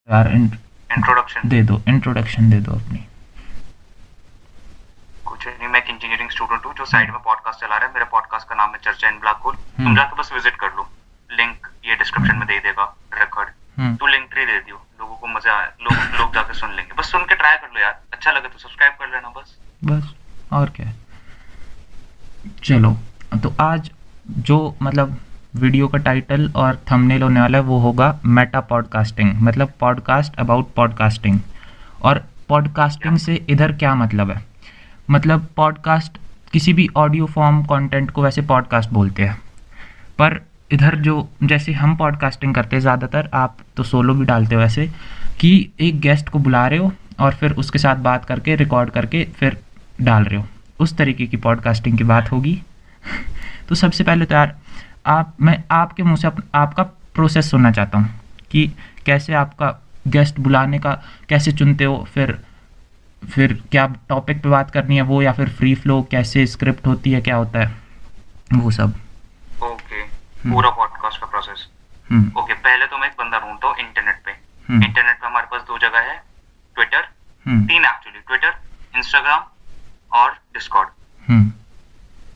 यार इंट्रोडक्शन दे दो अपनी। कुछ नहीं, मैं एक इंजीनियरिंग स्टूडेंट हूँ जो साइड में पॉडकास्ट चला रहा है। मेरे पॉडकास्ट का नाम है चर्चा इन ब्लैक होल। तुम जाके बस विजिट कर लो, लिंक ये डिस्क्रिप्शन में दे देगा रिकॉर्ड। तू लिंक ट्री दे दियो, लोगों को मजा आए, लोग जाके सुन लेंगे। बस सुन के ट्राई कर लो यार, अच्छा लगे तो सब्सक्राइब कर लेना बस। और क्या है। चलो, तो आज जो मतलब वीडियो का टाइटल और थंबनेल होने वाला है वो होगा मेटा पॉडकास्टिंग, मतलब पॉडकास्ट अबाउट पॉडकास्टिंग। और पॉडकास्टिंग से इधर क्या मतलब है, मतलब पॉडकास्ट किसी भी ऑडियो फॉर्म कंटेंट को वैसे पॉडकास्ट बोलते हैं, पर इधर जो जैसे हम पॉडकास्टिंग करते हैं ज़्यादातर, आप तो सोलो भी डालते हो वैसे, कि एक गेस्ट को बुला रहे हो और फिर उसके साथ बात करके रिकॉर्ड करके फिर डाल रहे हो, उस तरीके की पॉडकास्टिंग की बात होगी। तो सबसे पहले तो यार मैं आपके मुंह से आपका प्रोसेस सुनना चाहता हूँ कि कैसे आपका गेस्ट बुलाने का कैसे चुनते हो, फिर क्या टॉपिक पे बात करनी है वो, या फिर फ्री फ्लो, कैसे स्क्रिप्ट होती है, क्या होता है वो सब। ओके, पूरा पॉडकास्ट का प्रोसेस। ओके, पहले तो मैं एक बंदा ढूंढता हूँ इंटरनेट पे। इंटरनेट पे हमारे पास दो जगह है, ट्विटर, तीन एक्चुअली, ट्विटर, इंस्टाग्राम और Discord.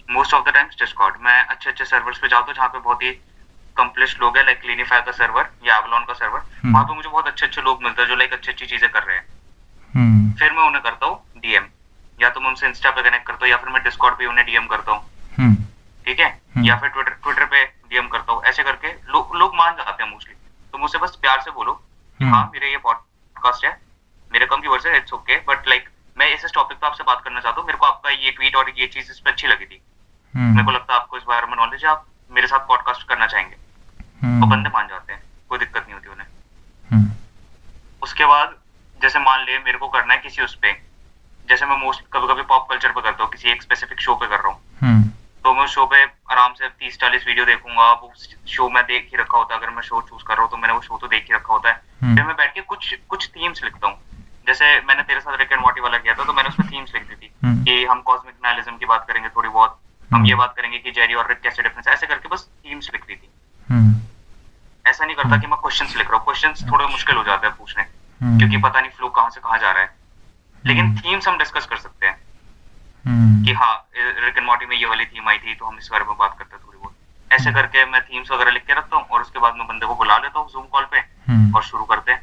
Most of the times Discord. मैं अच्छे सर्वर्स पे जाता हूँ जहाँ पे बहुत ही कम्प्लिश लोग हैं, लाइक क्लिनिफाई का सर्वर या एवलॉन का सर्वर। वहाँ पे मुझे बहुत अच्छे लोग मिलते हैं जो लाइक अच्छी चीजें कर रहे हैं। फिर मैं उन्हें करता हूँ डीएम, या तो मैं उनसे इंस्टा पे कनेक्ट करता हूँ या फिर मैं डिस्कॉर्ड पे उन्हें डीएम करता हूँ, ठीक है, या फिर ट्विटर पे डीएम करता हूँ। ऐसे करके लोग मान जाते हैं मोस्टली। तो मुझसे बस प्यार से बोलो कि हाँ मेरे ये पॉडकास्ट है, मेरे कम व्यूअर्स है, इट्स ओके, बट लाइक मैं इस टॉपिक पे आपसे बात करना चाहता हूँ, मेरे को आपका ये ट्वीट और ये चीज इस पे अच्छी लगी थी, मेरे को लगता है आपको इस बारे में नॉलेज है, आप मेरे साथ पॉडकास्ट करना चाहेंगे। तो बंदे मान जाते हैं, कोई दिक्कत नहीं होती उन्हें। उसके बाद जैसे मान ले मेरे को करना है किसी उस पे, जैसे मैं मोस्ट कभी कभी पॉप कल्चर पे करता हूँ, किसी एक स्पेसिफिक शो पे कर रहा हूँ, तो मैं उस शो पे आराम से 30-40 वीडियो देखूंगा। वो शो मैं देख ही रखा होता है, अगर मैं शो चूज कर रहा हूँ तो मैंने वो शो तो देख ही रखा होता है। फिर मैं बैठ के कुछ थीम्स लिखता हूँ। जैसे मैंने तेरे साथ रिक एंड मॉर्टी वाला किया था, तो मैंने उसमें थीम्स लिख दी थी कि हम कॉस्मिक नाइलिज्म की बात करेंगे थोड़ी बहुत, हम ये बात करेंगे कि जेरी और रिक कैसे डिफरेंस, ऐसे करके बस थीम्स लिख दी थी। ऐसा नहीं करता कि मैं क्वेश्चंस लिख रहा हूँ, क्वेश्चंस थोड़े मुश्किल हो जाते हैं पूछने, क्योंकि पता नहीं फ्लो कहाँ से कहाँ जा रहा है। लेकिन थीम्स हम डिस्कस कर सकते हैं कि हाँ रिक एंड मॉर्टी में ये वाली थीम आई थी तो हम इस बारे में बात करते हैं थोड़ी बहुत। ऐसे करके मैं थीम्स वगैरह लिख के रखता हूँ और उसके बाद मैं बंदे को बुला लेता हूँ जूम कॉल पे और शुरू करते हैं।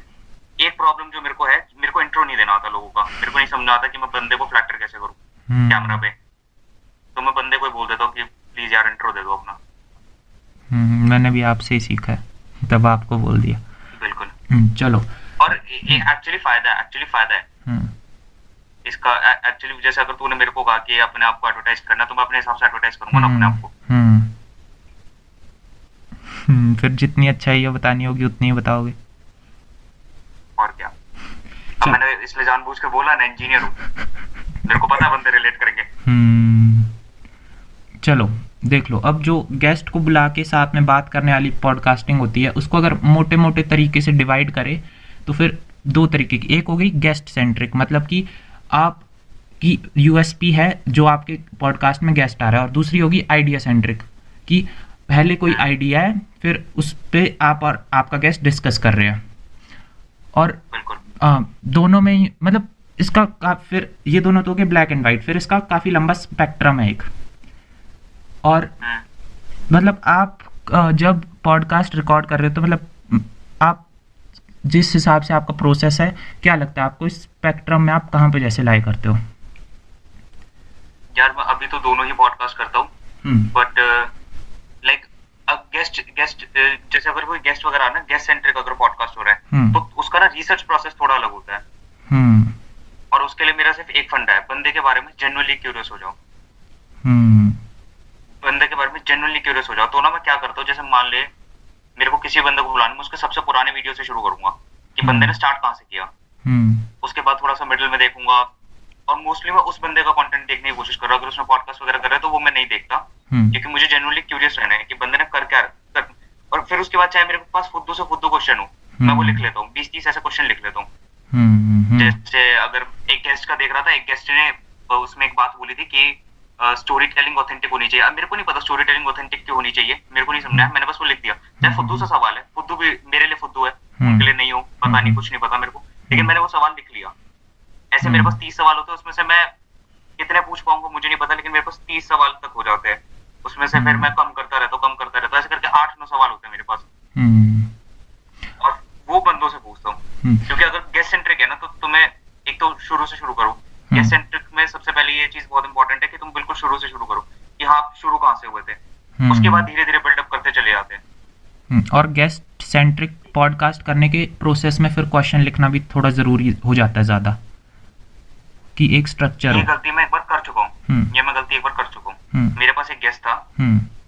एक प्रॉब्लम जो मेरे को है, मेरे को इंट्रो नहीं देना आता लोगों का, मेरे को नहीं समझ आता कि मैं बंदे को फ्लैक्टर कैसे करूँ कैमरा पे। तो मैं बंदे को ही बोल देता हूँ कि प्लीज यार इंट्रो दे दो अपना। मैंने भी आपसे ही सीखा है, तब आपको बोल दिया। बिल्कुल। चलो, और एक्चुअली फायदा है इसका। एक्चुअली जैसे अगर तूने मेरे को कहा कि अपने आप को एडवर्टाइज करना, तो मैं अपने हिसाब से एडवर्टाइज करूंगा ना अपने आप को। फिर जितनी अच्छाई बतानी होगी उतनी ही बताओगे। और क्या, अब मैंने इसलिए जानबूझ के बोला ना इंजीनियर हूँ, मेरे को पता है बंदे रिलेट करेंगे। चलो देख लो, अब जो गेस्ट को बुला के साथ में बात करने वाली पॉडकास्टिंग होती है, उसको अगर मोटे मोटे तरीके से डिवाइड करें तो फिर दो तरीके की, एक हो गई गेस्ट सेंट्रिक, मतलब कि आपकी यूएसपी है जो आपके पॉडकास्ट में गेस्ट आ रहा है, और दूसरी होगी आइडिया सेंट्रिक, कि पहले कोई आइडिया है फिर उस पर आप और आपका गेस्ट डिस्कस कर रहे हैं। और दोनों में ही मतलब इसका फिर ये दोनों तो हो गए ब्लैक एंड वाइट, फिर इसका काफ़ी लंबा स्पेक्ट्रम है एक। और मतलब आप जब पॉडकास्ट रिकॉर्ड कर रहे हो तो मतलब आप जिस हिसाब से आपका प्रोसेस है, क्या लगता है आपको इस स्पेक्ट्रम में आप कहाँ पे जैसे लाई करते हो? यार मैं अभी तो दोनों ही पॉडकास्ट करता हूँ, बट लाइक अब गेस्ट जैसे अगर कोई गेस्ट वगैरह ना, गेस्ट सेंट्रिक अगर पॉडकास्ट हो रहा है तो उसका ना रिसर्च प्रोसेस थोड़ा अलग होता है। और उसके लिए मेरा सिर्फ एक फंडा है, बंदे के बारे में जेन्युइनली क्यूरियस हो जाओ। बंदे के बारे में जेन्युइनली क्यूरियस हो जाओ। तो ना मैं क्या करता हूँ, जैसे मान ले मेरे को किसी बंदे को बुलाना, मैं उसके सबसे पुराने वीडियो से शुरू करूंगा कि बंदे ने स्टार्ट कहाँ से किया। उसके बाद थोड़ा सा मिडिल में देखूंगा, और मोस्टली मैं उस बंदे का कंटेंट देखने की कोशिश कर रहा हूँ। अगर उसने पॉडकास्ट वगैरह कर रहा है तो वो मैं नहीं देखता, क्योंकि मुझे जेन्युइनली क्यूरियस रहना है कि बंदे ने कर क्या कर। और फिर उसके बाद चाहे मेरे पास फुद्दू से फुद्दू क्वेश्चन हो, मैं वो लिख लेता हूँ, 20-30 ऐसे क्वेश्चन लिख लेता हूँ। जैसे अगर एक गेस्ट का देख रहा था, एक गेस्ट ने उसमें एक बात बोली थी कि स्टोरी टेलिंग ऑथेंटिक होनी चाहिए। अब मेरे को नहीं पता स्टोरी टेलिंग ऑथेंटिक क्यों होनी चाहिए, मेरे को नहीं समझा, मैंने बस वो लिख दिया। चाहे फुद्दू सा सवाल है, फुद्दू भी मेरे लिए फुद्दू है, उनके लिए नहीं हो, पता नहीं, कुछ नहीं पता मेरे को, लेकिन मैंने वो सवाल लिख लिया। ऐसे मेरे पास 30 सवाल होते हैं, उसमें से मैं कितने पूछ पाऊंगा मुझे नहीं पता, लेकिन मेरे पास 30 सवाल तक हो जाते हैं। उसमें से फिर मैं कम करता रहता हूँ, ऐसे करके 8-9 सवाल होते हैं मेरे पास, और वो बंदों से पूछता हूँ। क्योंकि अगर गेस्ट सेंट्रिक है ना, तो तुम्हें एक तो शुरू से शुरू करो। गेस्ट सेंट्रिक में सबसे पहले ये चीज बहुत इंपॉर्टेंट है कि तुम बिल्कुल शुरू से शुरू करो कि हाँ आप शुरू कहाँ से हुए थे, उसके बाद धीरे धीरे बिल्डअप करते चले जाते हैं। और गेस्ट सेंट्रिक पॉडकास्ट करने के प्रोसेस में फिर क्वेश्चन लिखना भी थोड़ा जरूरी हो जाता है ज्यादा, कि एक स्ट्रक्चर। ये गलती मैं एक बार कर चुका हूँ, मेरे पास एक गेस्ट था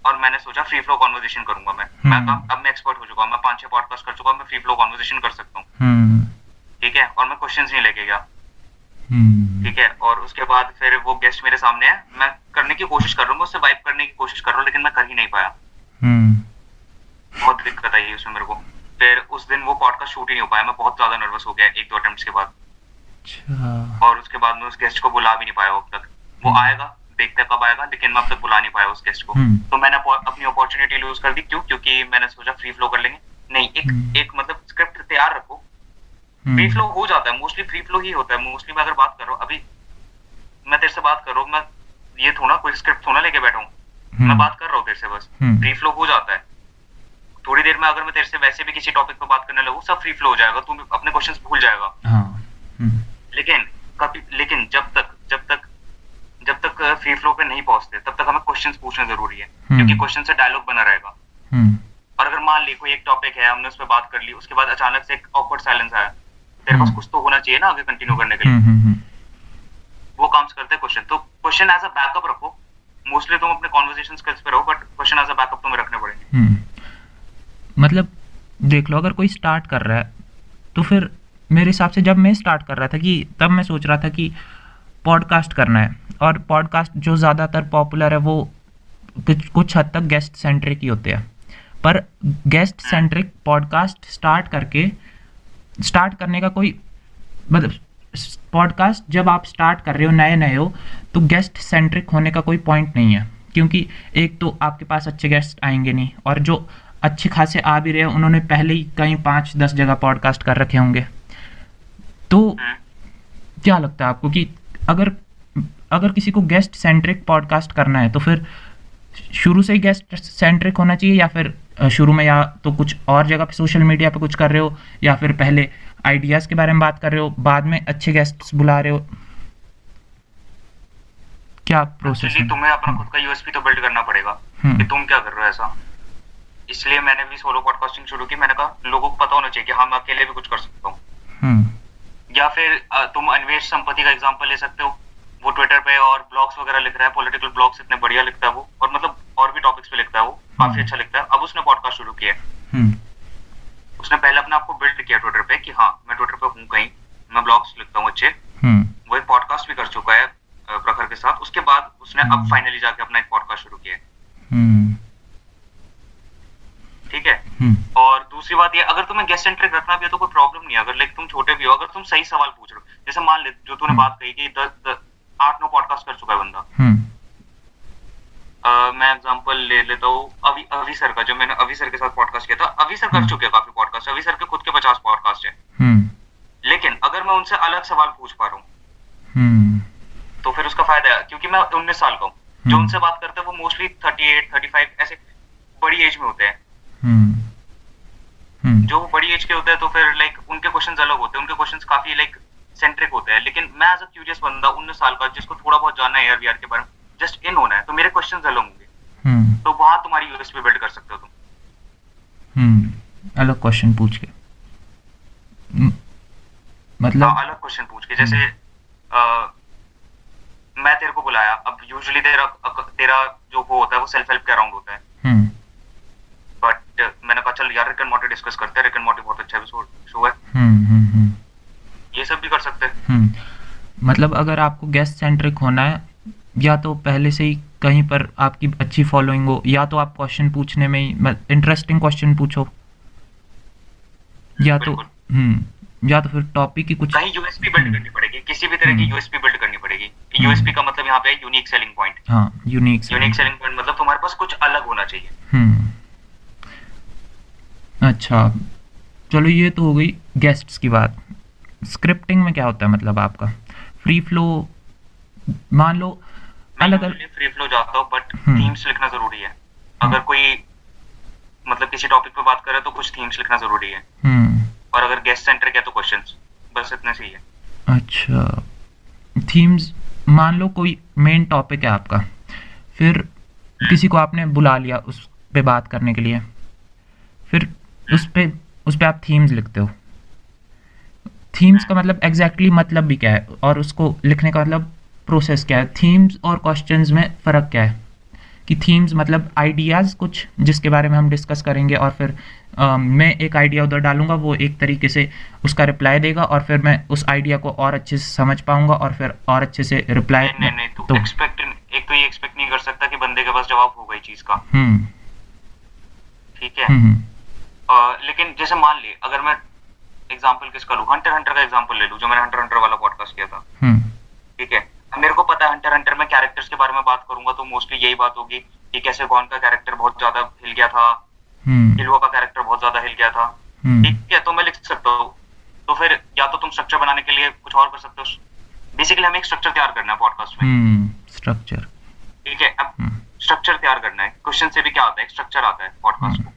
और मैंने सोचा फ्री फ्लो कॉन्वर्सेशन करूंगा मैं अब मैं एक्सपर्ट हो चुका हूँ, मैं 5-6 पॉडकास्ट कर चुका हूँ, मैं फ्री फ्लो कॉन्वर्सेशन कर सकता हूँ, ठीक है, और मैं क्वेश्चंस नहीं लेके गया, ठीक है, और उसके बाद फिर वो गेस्ट मेरे सामने है, मैं करने की कोशिश कर रहा हूँ, उससे वाइब करने की कोशिश कर रहा हूँ, लेकिन मैं कर ही नहीं पाया, बहुत दिक्कत आई उसमें मेरे को। फिर उस दिन वो पॉडकास्ट शूट ही नहीं हो पाया, मैं बहुत ज्यादा नर्वस हो गया 1-2 अटेम्प्ट्स के बाद। और उसके बाद मैं उस गेस्ट को बुला भी नहीं पाया अब तक। वो आएगा, देखते हैं कब आएगा, लेकिन मैं अब तक बुला नहीं पाया उस गेस्ट को। तो मैंने अपनी अपॉर्चुनिटी लूज कर दी। क्यों? क्योंकि मैंने सोचा फ्री फ्लो कर लेंगे। नहीं, एक मतलब स्क्रिप्ट तैयार रखो। फ्री फ्लो हो जाता है, मोस्टली फ्री फ्लो ही होता है। मोस्टली मैं अगर बात कर रहा हूँ, अभी मैं तेरे से बात कर रहा हूँ, मैं ये थोड़ा कोई स्क्रिप्ट थोड़ा लेके बैठा हूँ, मैं बात कर रहा हूँ तेरे से, बस फ्री फ्लो हो जाता है। थोड़ी देर में अगर मैं तेरे से वैसे भी किसी टॉपिक पे बात करने लगूँ, सब फ्री फ्लो हो जाएगा, तुम अपने क्वेश्चंस भूल जाएगा। लेकिन जब तक फ्री फ्लो पे नहीं पहुंचते, तब तक हमें क्वेश्चंस पूछना जरूरी है, क्योंकि क्वेश्चन से डायलॉग बना रहेगा। और अगर मान ली कोई एक टॉपिक है, हमने उस पर बात कर ली, उसके बाद अचानक से एक ऑकवर्ड साइलेंस आया, तेरे पास कुछ तो होना चाहिए ना आगे कंटिन्यू करने के लिए। वो काम करते हैं क्वेश्चन। तो क्वेश्चन एज अ बैकअप रखो। मोस्टली तुम अपने कॉन्वर्सेशन स्किल्स पे रहो, but question as a backup तुम्हें रखने पड़ेंगे। मतलब देख लो, अगर कोई स्टार्ट कर रहा है, तो फिर मेरे हिसाब से जब मैं स्टार्ट कर रहा था, कि तब मैं सोच रहा था कि पॉडकास्ट करना है, और पॉडकास्ट जो ज़्यादातर पॉपुलर है वो कुछ हद तक गेस्ट सेंट्रिक ही होते हैं। पर गेस्ट सेंट्रिक पॉडकास्ट स्टार्ट करने का कोई मतलब, पॉडकास्ट जब आप स्टार्ट कर रहे हो, नए हो, तो गेस्ट सेंट्रिक होने का कोई पॉइंट नहीं है। क्योंकि एक तो आपके पास अच्छे गेस्ट आएंगे नहीं, और जो अच्छे खासे आ भी रहे हैं, उन्होंने पहले ही कहीं 5-10 जगह पॉडकास्ट कर रखे होंगे। तो क्या लगता है आपको कि अगर किसी को गेस्ट सेंट्रिक पॉडकास्ट करना है, तो फिर शुरू से ही गेस्ट सेंट्रिक होना चाहिए, या फिर शुरू में या तो कुछ और जगह पे सोशल मीडिया पे कुछ कर रहे हो, या फिर पहले आइडियाज़ के बारे में बात कर रहे हो, बाद में अच्छे गेस्ट्स बुला रहे हो? क्या प्रोसेस है? तुम्हें अपना खुद का यूएसपी तो बिल्ड करना पड़ेगा कि तुम क्या कर रहे हो ऐसा। इसलिए मैंने भी सोलो पॉडकास्टिंग शुरू की। मैंने कहा लोगों को पता होना चाहिए कि हाँ, मैं अकेले भी कुछ कर सकता हूँ। या फिर तुम अन्वेष संपत्ति का एग्जांपल ले सकते हो। वो ट्विटर पे और ब्लॉग्स वगैरह लिख रहा है, पॉलिटिकल ब्लॉग्स इतने बढ़िया लिखता है वो, और मतलब और भी टॉपिक्स पे लिखता है वो, काफी अच्छा लिखता है। अब उसने पॉडकास्ट शुरू किया है। उसने पहले अपने आप को बिल्ड किया ट्विटर पे कि हाँ, मैं ट्विटर पे हूँ कहीं, मैं ब्लॉग्स लिखता हूँ अच्छे। वो एक पॉडकास्ट भी कर चुका है प्रखर के साथ। उसके बाद उसने अब फाइनली जाके अपना एक पॉडकास्ट शुरू किया है। ठीक है। और दूसरी बात ये, अगर तुम्हें गेस्ट सेंट्रिक रखना भी है तो कोई प्रॉब्लम नहीं है। अगर तुम छोटे भी हो, अगर तुम सही सवाल पूछ रहे हो, जैसे मान ले जो तूने बात कही कि 8-9 पॉडकास्ट कर चुका है बंदा। मैं एग्जांपल ले लेता हूँ अभी सर का, जो मैंने अभी सर के साथ पॉडकास्ट किया था। अभी सर कर चुके हैं काफी पॉडकास्ट। अभी सर के खुद के 50 पॉडकास्ट है। लेकिन अगर मैं उनसे अलग सवाल पूछ पा रहा हूँ तो फिर उसका फायदा है, क्योंकि मैं 19 साल का हूँ। जो उनसे बात करते हैं वो मोस्टली 38-35 ऐसे बड़ी एज में होते हैं। जो बड़ी एज के होते हैं, तो फिर लाइक उनके क्वेश्चंस अलग होते हैं, उनके क्वेश्चंस काफी लाइक सेंट्रिक होते हैं। लेकिन मैं एज अ क्यूरियस बंदा 19 साल का, जिसको थोड़ा बहुत जानना है वीआर के बारे में, जस्ट इन होना है, तो मेरे क्वेश्चंस अलग होंगे। तो वहां तुम्हारी यूएसपी बिल्ड कर सकते हो तुम। अलग क्वेश्चन पूछ के, मतलब अलग क्वेश्चन पूछ के। जैसे मैं तेरे को बुलाया, अब यूजुअली तेरा जो वो होता है वो सेल्फ हेल्प के अराउंड होता है। बट मैंने कहा चल यार, रिक एंड मॉर्टी डिस्कस करते हैं। रिक एंड मॉर्टी बहुत अच्छा शो है। ये सब भी कर सकते हैं। मतलब अगर आपको गेस्ट सेंट्रिक होना है, या तो पहले से ही कहीं पर आपकी अच्छी फॉलोइंग हो, या तो आप क्वेश्चन पूछने में ही इंटरेस्टिंग क्वेश्चन पूछो, या तो फिर टॉपिक की कुछ कहीं यूएसपी बिल्ड करनी पड़ेगी। किसी भी तरह की यूएसपी बिल्ड करनी पड़ेगी। यूएसपी का मतलब यहाँ पे यूनिक सेलिंग पॉइंट। हाँ, यूनिक सेलिंग पॉइंट मतलब तुम्हारे पास कुछ अलग होना चाहिए। अच्छा, चलो ये तो हो गई गेस्ट्स की बात। स्क्रिप्टिंग में क्या होता है मतलब आपका फ्री फ्लो, मान लो मैं अलग अलग। यूजुअली फ्री फ्लो जाता हूँ, बट हम्म। थीम्स लिखना जरूरी है। हम्म। अगर कोई मतलब किसी टॉपिक पे बात करे तो कुछ थीम्स लिखना जरूरी है, हम्म। और अगर गेस्ट सेंट्रिक है तो क्वेश्चंस। बस इतना सही है। अच्छा, थीम्स, मान लो कोई मेन टॉपिक है आपका, फिर किसी को आपने बुला लिया उस पे बात करने के लिए, फिर उस हम्म, पे उस पे आप थीम्स लिखते हो। थीम्स हम्म, का मतलब एग्जैक्टली मतलब भी क्या है, और उसको लिखने का मतलब प्रोसेस क्या है? थीम्स और क्वेश्चंस में फ़र्क क्या है? कि थीम्स मतलब आइडियाज़ कुछ जिसके बारे में हम डिस्कस करेंगे, और फिर मैं एक आइडिया उधर डालूंगा, वो एक तरीके से उसका रिप्लाई देगा, और फिर मैं उस आइडिया को और अच्छे से समझ पाऊंगा, और फिर और अच्छे से रिप्लाई नहीं नहीं में। नहीं, तू तो एक्सपेक्ट, एक तो ये एक्सपेक्ट नहीं कर सकता कि बंदे के पास जवाब होगा ही चीज का। हम्म। ठीक है। हम्म। लेकिन जैसे मान ले, अगर मैं एग्जांपल किसका लूं, हंटर हंटर का एग्जांपल ले लूं, जो मैंने हंटर हंटर वाला पॉडकास्ट किया था। हम्म। ठीक है। अब मेरे को पता है हंटर हंटर में कैरेक्टर्स के बारे में बात करूंगा तो मोस्टली यही बात होगी कि कैसे गॉन का कैरेक्टर बहुत ज्यादा हिल गया था, हम्म। किलुआ का कैरेक्टर बहुत ज्यादा हिल गया था। हम्म। ठीक है, तो मैं लिख सकता हूँ। तो फिर या तो तुम स्ट्रक्चर बनाने के लिए कुछ और कर सकते हो। बेसिकली हमें एक स्ट्रक्चर तैयार करना है पॉडकास्ट में। हम्म। स्ट्रक्चर। ठीक है। अब हम्म। स्ट्रक्चर तैयार करना है, क्वेश्चन से भी क्या आता है, एक स्ट्रक्चर आता है पॉडकास्ट हम्म। को।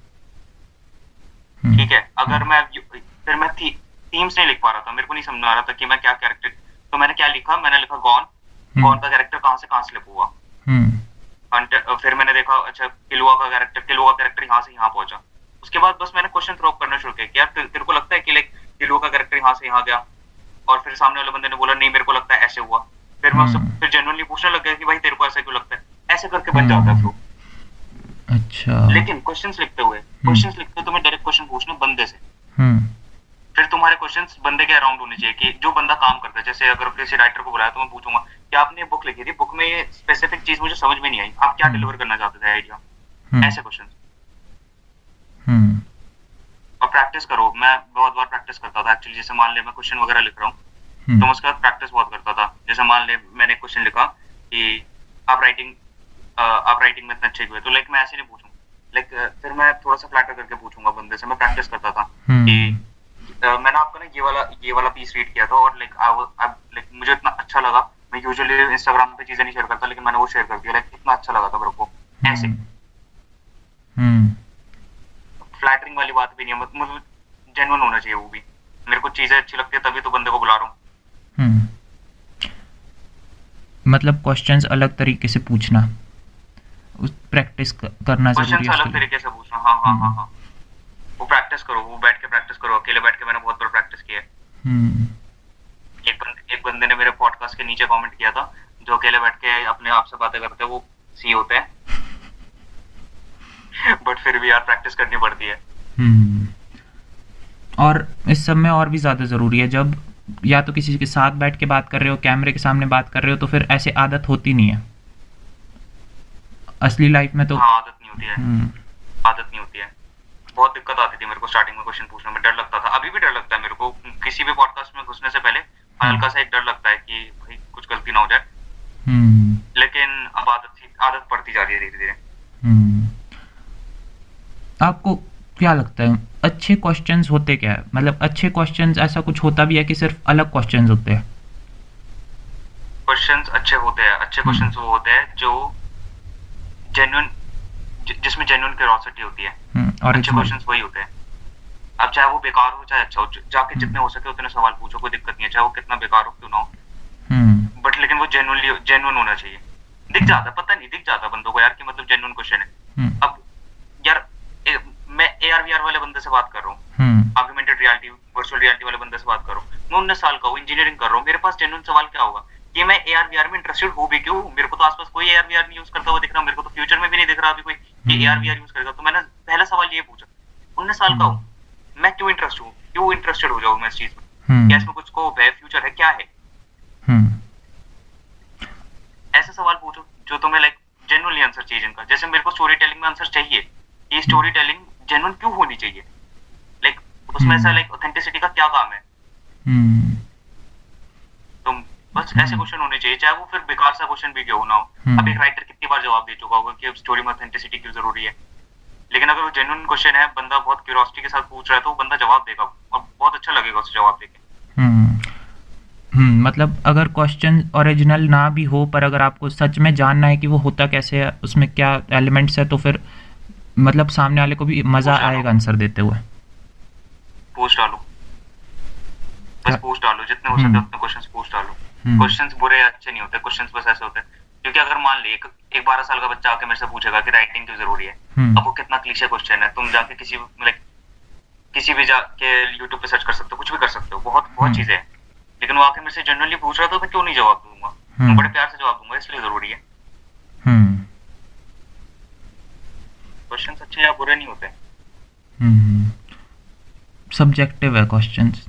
हम्म। ठीक है। अगर हम्म। मैं फिर मैं थीम्स नहीं लिख पा रहा था, मेरे को नहीं समझ आ रहा था कि मैं क्या कैरेक्टर। तो मैंने क्या लिखा, मैंने लिखा गॉन। हम्म। गॉन का कैरेक्टर कहाँ से स्लिप हुआ। हम्म। फिर मैंने देखा, अच्छा किलुआ का कैरेक्टर यहाँ से यहाँ पहुंचा। उसके बाद बस मैंने क्वेश्चन थ्रो करना शुरू किया कि यार तेरे को लगता है कि लाइक किलुआ का कैरेक्टर यहाँ से यहाँ गया। और फिर सामने वाले बंदे ने बोला नहीं, मेरे को लगता है ऐसे हुआ। फिर मैं उससे हम्म। फिर जेन्युइनली पूछने लग गया कि भाई तेरे को ऐसा क्यों लगता है। ऐसे करके बन जाता है हम्म। फ्लो। अच्छा। लेकिन हम्म। क्वेश्चंस लिखते हुए तुम्हें डायरेक्ट क्वेश्चन पूछने बंदे से। हम्म। फिर तुम्हारे क्वेश्चंस बंदे के अराउंड होने चाहिए कि जो बंदा काम करता है। जैसे अगर किसी राइटर को बुलाया तो मैं पूछूंगा कि आपने बुक लिखी थी, बुक में ये स्पेसिफिक चीज मुझे समझ में नहीं आई, आप क्या हम्म। डिलीवर करना चाहते थे आइडिया। हम्म। ऐसे क्वेश्चन। हम्म। और प्रैक्टिस करो। मैं बहुत बार प्रैक्टिस करता था एक्चुअली। जैसे मान ले मैं क्वेश्चन वगैरह लिख रहा हूँ, तो हम्म। मैं उसके बाद प्रैक्टिस बहुत करता था। जैसे मान ले मैंने क्वेश्चन लिखा कि आप राइटिंग आप राइटिंग में इतने अच्छे हुए, तो लाइक मैं ऐसे नहीं पूछूंगा। लाइक फिर मैं थोड़ा सा फ्लैटर करके पूछूंगा बंदे से। मैं प्रैक्टिस करता था कि हम्म। मैंने आपका ना ये वाला पीस रीड किया था, और लाइक मुझे इतना अच्छा लगा। मैं यूजुअली इंस्टाग्राम पे चीजें नहीं शेयर करता, लेकिन मैंने वो शेयर कर दिया। लाइक इतना अच्छा लगा था मेरे को। ऐसे हम्म। हम्म। फ्लैटरिंग वाली बात भी नहीं है, मतलब जेन्युइन होना चाहिए वो भी। मेरे को चीजें अच्छी लगती है तभी तो बंदे को बुला रहा हूँ। हम्म। मतलब क्वेश्चंस अलग तरीके से पूछना, उस प्रैक्टिस करना ज़रूरी क्वेश्चन है उसके अलग लिए। तरीके से पूछना, हाँ हाँ हाँ हम्म। हाँ। वो प्रैक्टिस करो, वो बैठ के प्रैक्टिस करो। अकेले बैठ के मैंने बहुत बार प्रैक्टिस की है। हम्म। एक बंदे ने मेरे पॉडकास्ट के नीचे कमेंट किया था, जो अकेले बैठ के अपने आप से बातें करते हैं वो सी होते हैं। बट फिर भी यार प्रैक्टिस करनी पड़ती है। हम्म। और इस सब में और भी ज़्यादा ज़रूरी है, जब या तो किसी के साथ बैठ के बात कर रहे हो, कैमरे के सामने बात कर रहे हो, तो फिर ऐसे आदत होती नहीं है असली लाइफ में तो। हाँ, आदत नहीं होती है। हम्म। आदत नहीं होती है। बहुत दिक्कत आती थी मेरे को स्टार्टिंग में क्वेश्चन पूछने में, डर लगता था। अभी भी डर लगता है मेरे को किसी भी पॉडकास्ट में घुसने से पहले। हम्म। हल्का सा एक डर लगता है कि भाई कुछ गलती ना हो जाए। हम्म। लेकिन अब आदत पड़ती जा रही है धीरे धीरे। हम्म। आपको क्या लगता है अच्छे क्वेश्चंस होते क्या है? मतलब अच्छे क्वेश्चंस ऐसा कुछ होता भी है कि सिर्फ अलग क्वेश्चंस होते हैं? क्वेश्चंस अच्छे होते हैं। अच्छे हम्म। क्वेश्चंस वो होते हैं जो जेन्युइन, जिसमें जेन्युइन क्यूरियोसिटी होती है। अच्छे ओरिजिनल। क्वेश्चंस वही होते हैं। अब चाहे वो बेकार हो चाहे अच्छा हो, जाके हम्म। जितने हो सके उतने सवाल पूछो, कोई दिक्कत नहीं है। चाहे वो कितना बेकार हो क्यों ना हो, हम्म। बट लेकिन वो जेन्युइन होना चाहिए। दिख हम्म। जाता है, पता नहीं दिख जाता है बंदों को यार कि मतलब जेन्युइन क्वेश्चन है। हम्म। अब यार मैं AR VR वाले बंदे से बात कर रहा हूँ, हम्म। ऑगमेंटेड रियलिटी वर्चुअल रियलिटी वाले बंदे से बात कर रहा हूँ। मैं 19 साल का हूँ, इंजीनियरिंग कर रहा हूँ। मेरे पास जेन्युइन सवाल क्या होगा कि मैं AR VR में इंटरेस्टेड हूँ भी क्यों। मेरे को तो आसपास कोई AR VR नहीं यूज करता हुआ दिख रहा, मेरे को तो फ्यूचर में भी नहीं दिख रहा अभी कोई कि हम्म। AR VR यूज करेगा। तो मैंने पहला सवाल ये पूछा, 19 साल का हम्म। हूँ, मैं क्यों इंटरेस्टेड हो जाऊँ मैं इस चीज में। क्या हम्म। इसमें कुछ स्कोप है, फ्यूचर है, क्या है। हम्म। ऐसे सवाल पूछो जो तुम्हें लाइक जेन्युइनली आंसर चाहिए जिनका। जैसे मेरे को स्टोरी टेलिंग में आंसर चाहिए कि स्टोरी टेलिंग जेन्युइन क्यों होनी चाहिए। लाइक उसमें ऐसा लाइक ऑथेंटिसिटी का क्या काम है। हम्म। तो बस ऐसे हम्म। क्वेश्चन होने चाहिए, चाहे वो फिर बेकार सा क्वेश्चन भी क्यों ना हो। अब हम्म। एक राइटर कितनी बार जवाब दे चुका होगा कि अब स्टोरी में ऑथेंटिसिटी क्यों जरूरी है। लेकिन अगर वो जेन्युइन क्वेश्चन है, बंदा बहुत क्यूरियोसिटी के साथ पूछ रहा है, तो वो बंदा जवाब देगा और बहुत अच्छा लगेगा उसे जवाब देके। मतलब अगर क्वेश्चन ओरिजिनल ना भी हो, पर अगर आपको सच में जानना है कि वो होता कैसे है, उसमें क्या एलिमेंट्स है, तो फिर मतलब सामने वाले को भी मज़ा पूछ डालो, आएगा आंसर देते हुए। पूछ डालो, बस क्या? पूछ डालो, जितने हो सके हम्म। उतने क्वेश्चंस पूछ डालो। हम्म। क्वेश्चंस बुरे या अच्छे नहीं होते, क्वेश्चंस बस ऐसे होते हैं। क्योंकि अगर मान ले एक 12 साल का बच्चा आके मेरे से पूछेगा कि राइटिंग क्यों जरूरी है, हम्म। अब वो कितना क्लीशे क्वेश्चन है, तुम जाके किसी भी जाके यूट्यूब पे सर्च कर सकते हो, कुछ भी कर सकते हो, बहुत बहुत हम्म। चीजें हैं। लेकिन वो आके मेरे से जनरली पूछ रहा था, तो क्यों नहीं जवाब दूंगा? मैं हम्म। बड़े प्यार से जवाब दूंगा, इसलिए जरूरी है। हम्म। क्वेश्चंस अच्छे या बुरे नहीं होते। हम्म। सब्जेक्टिव है क्वेश्चंस,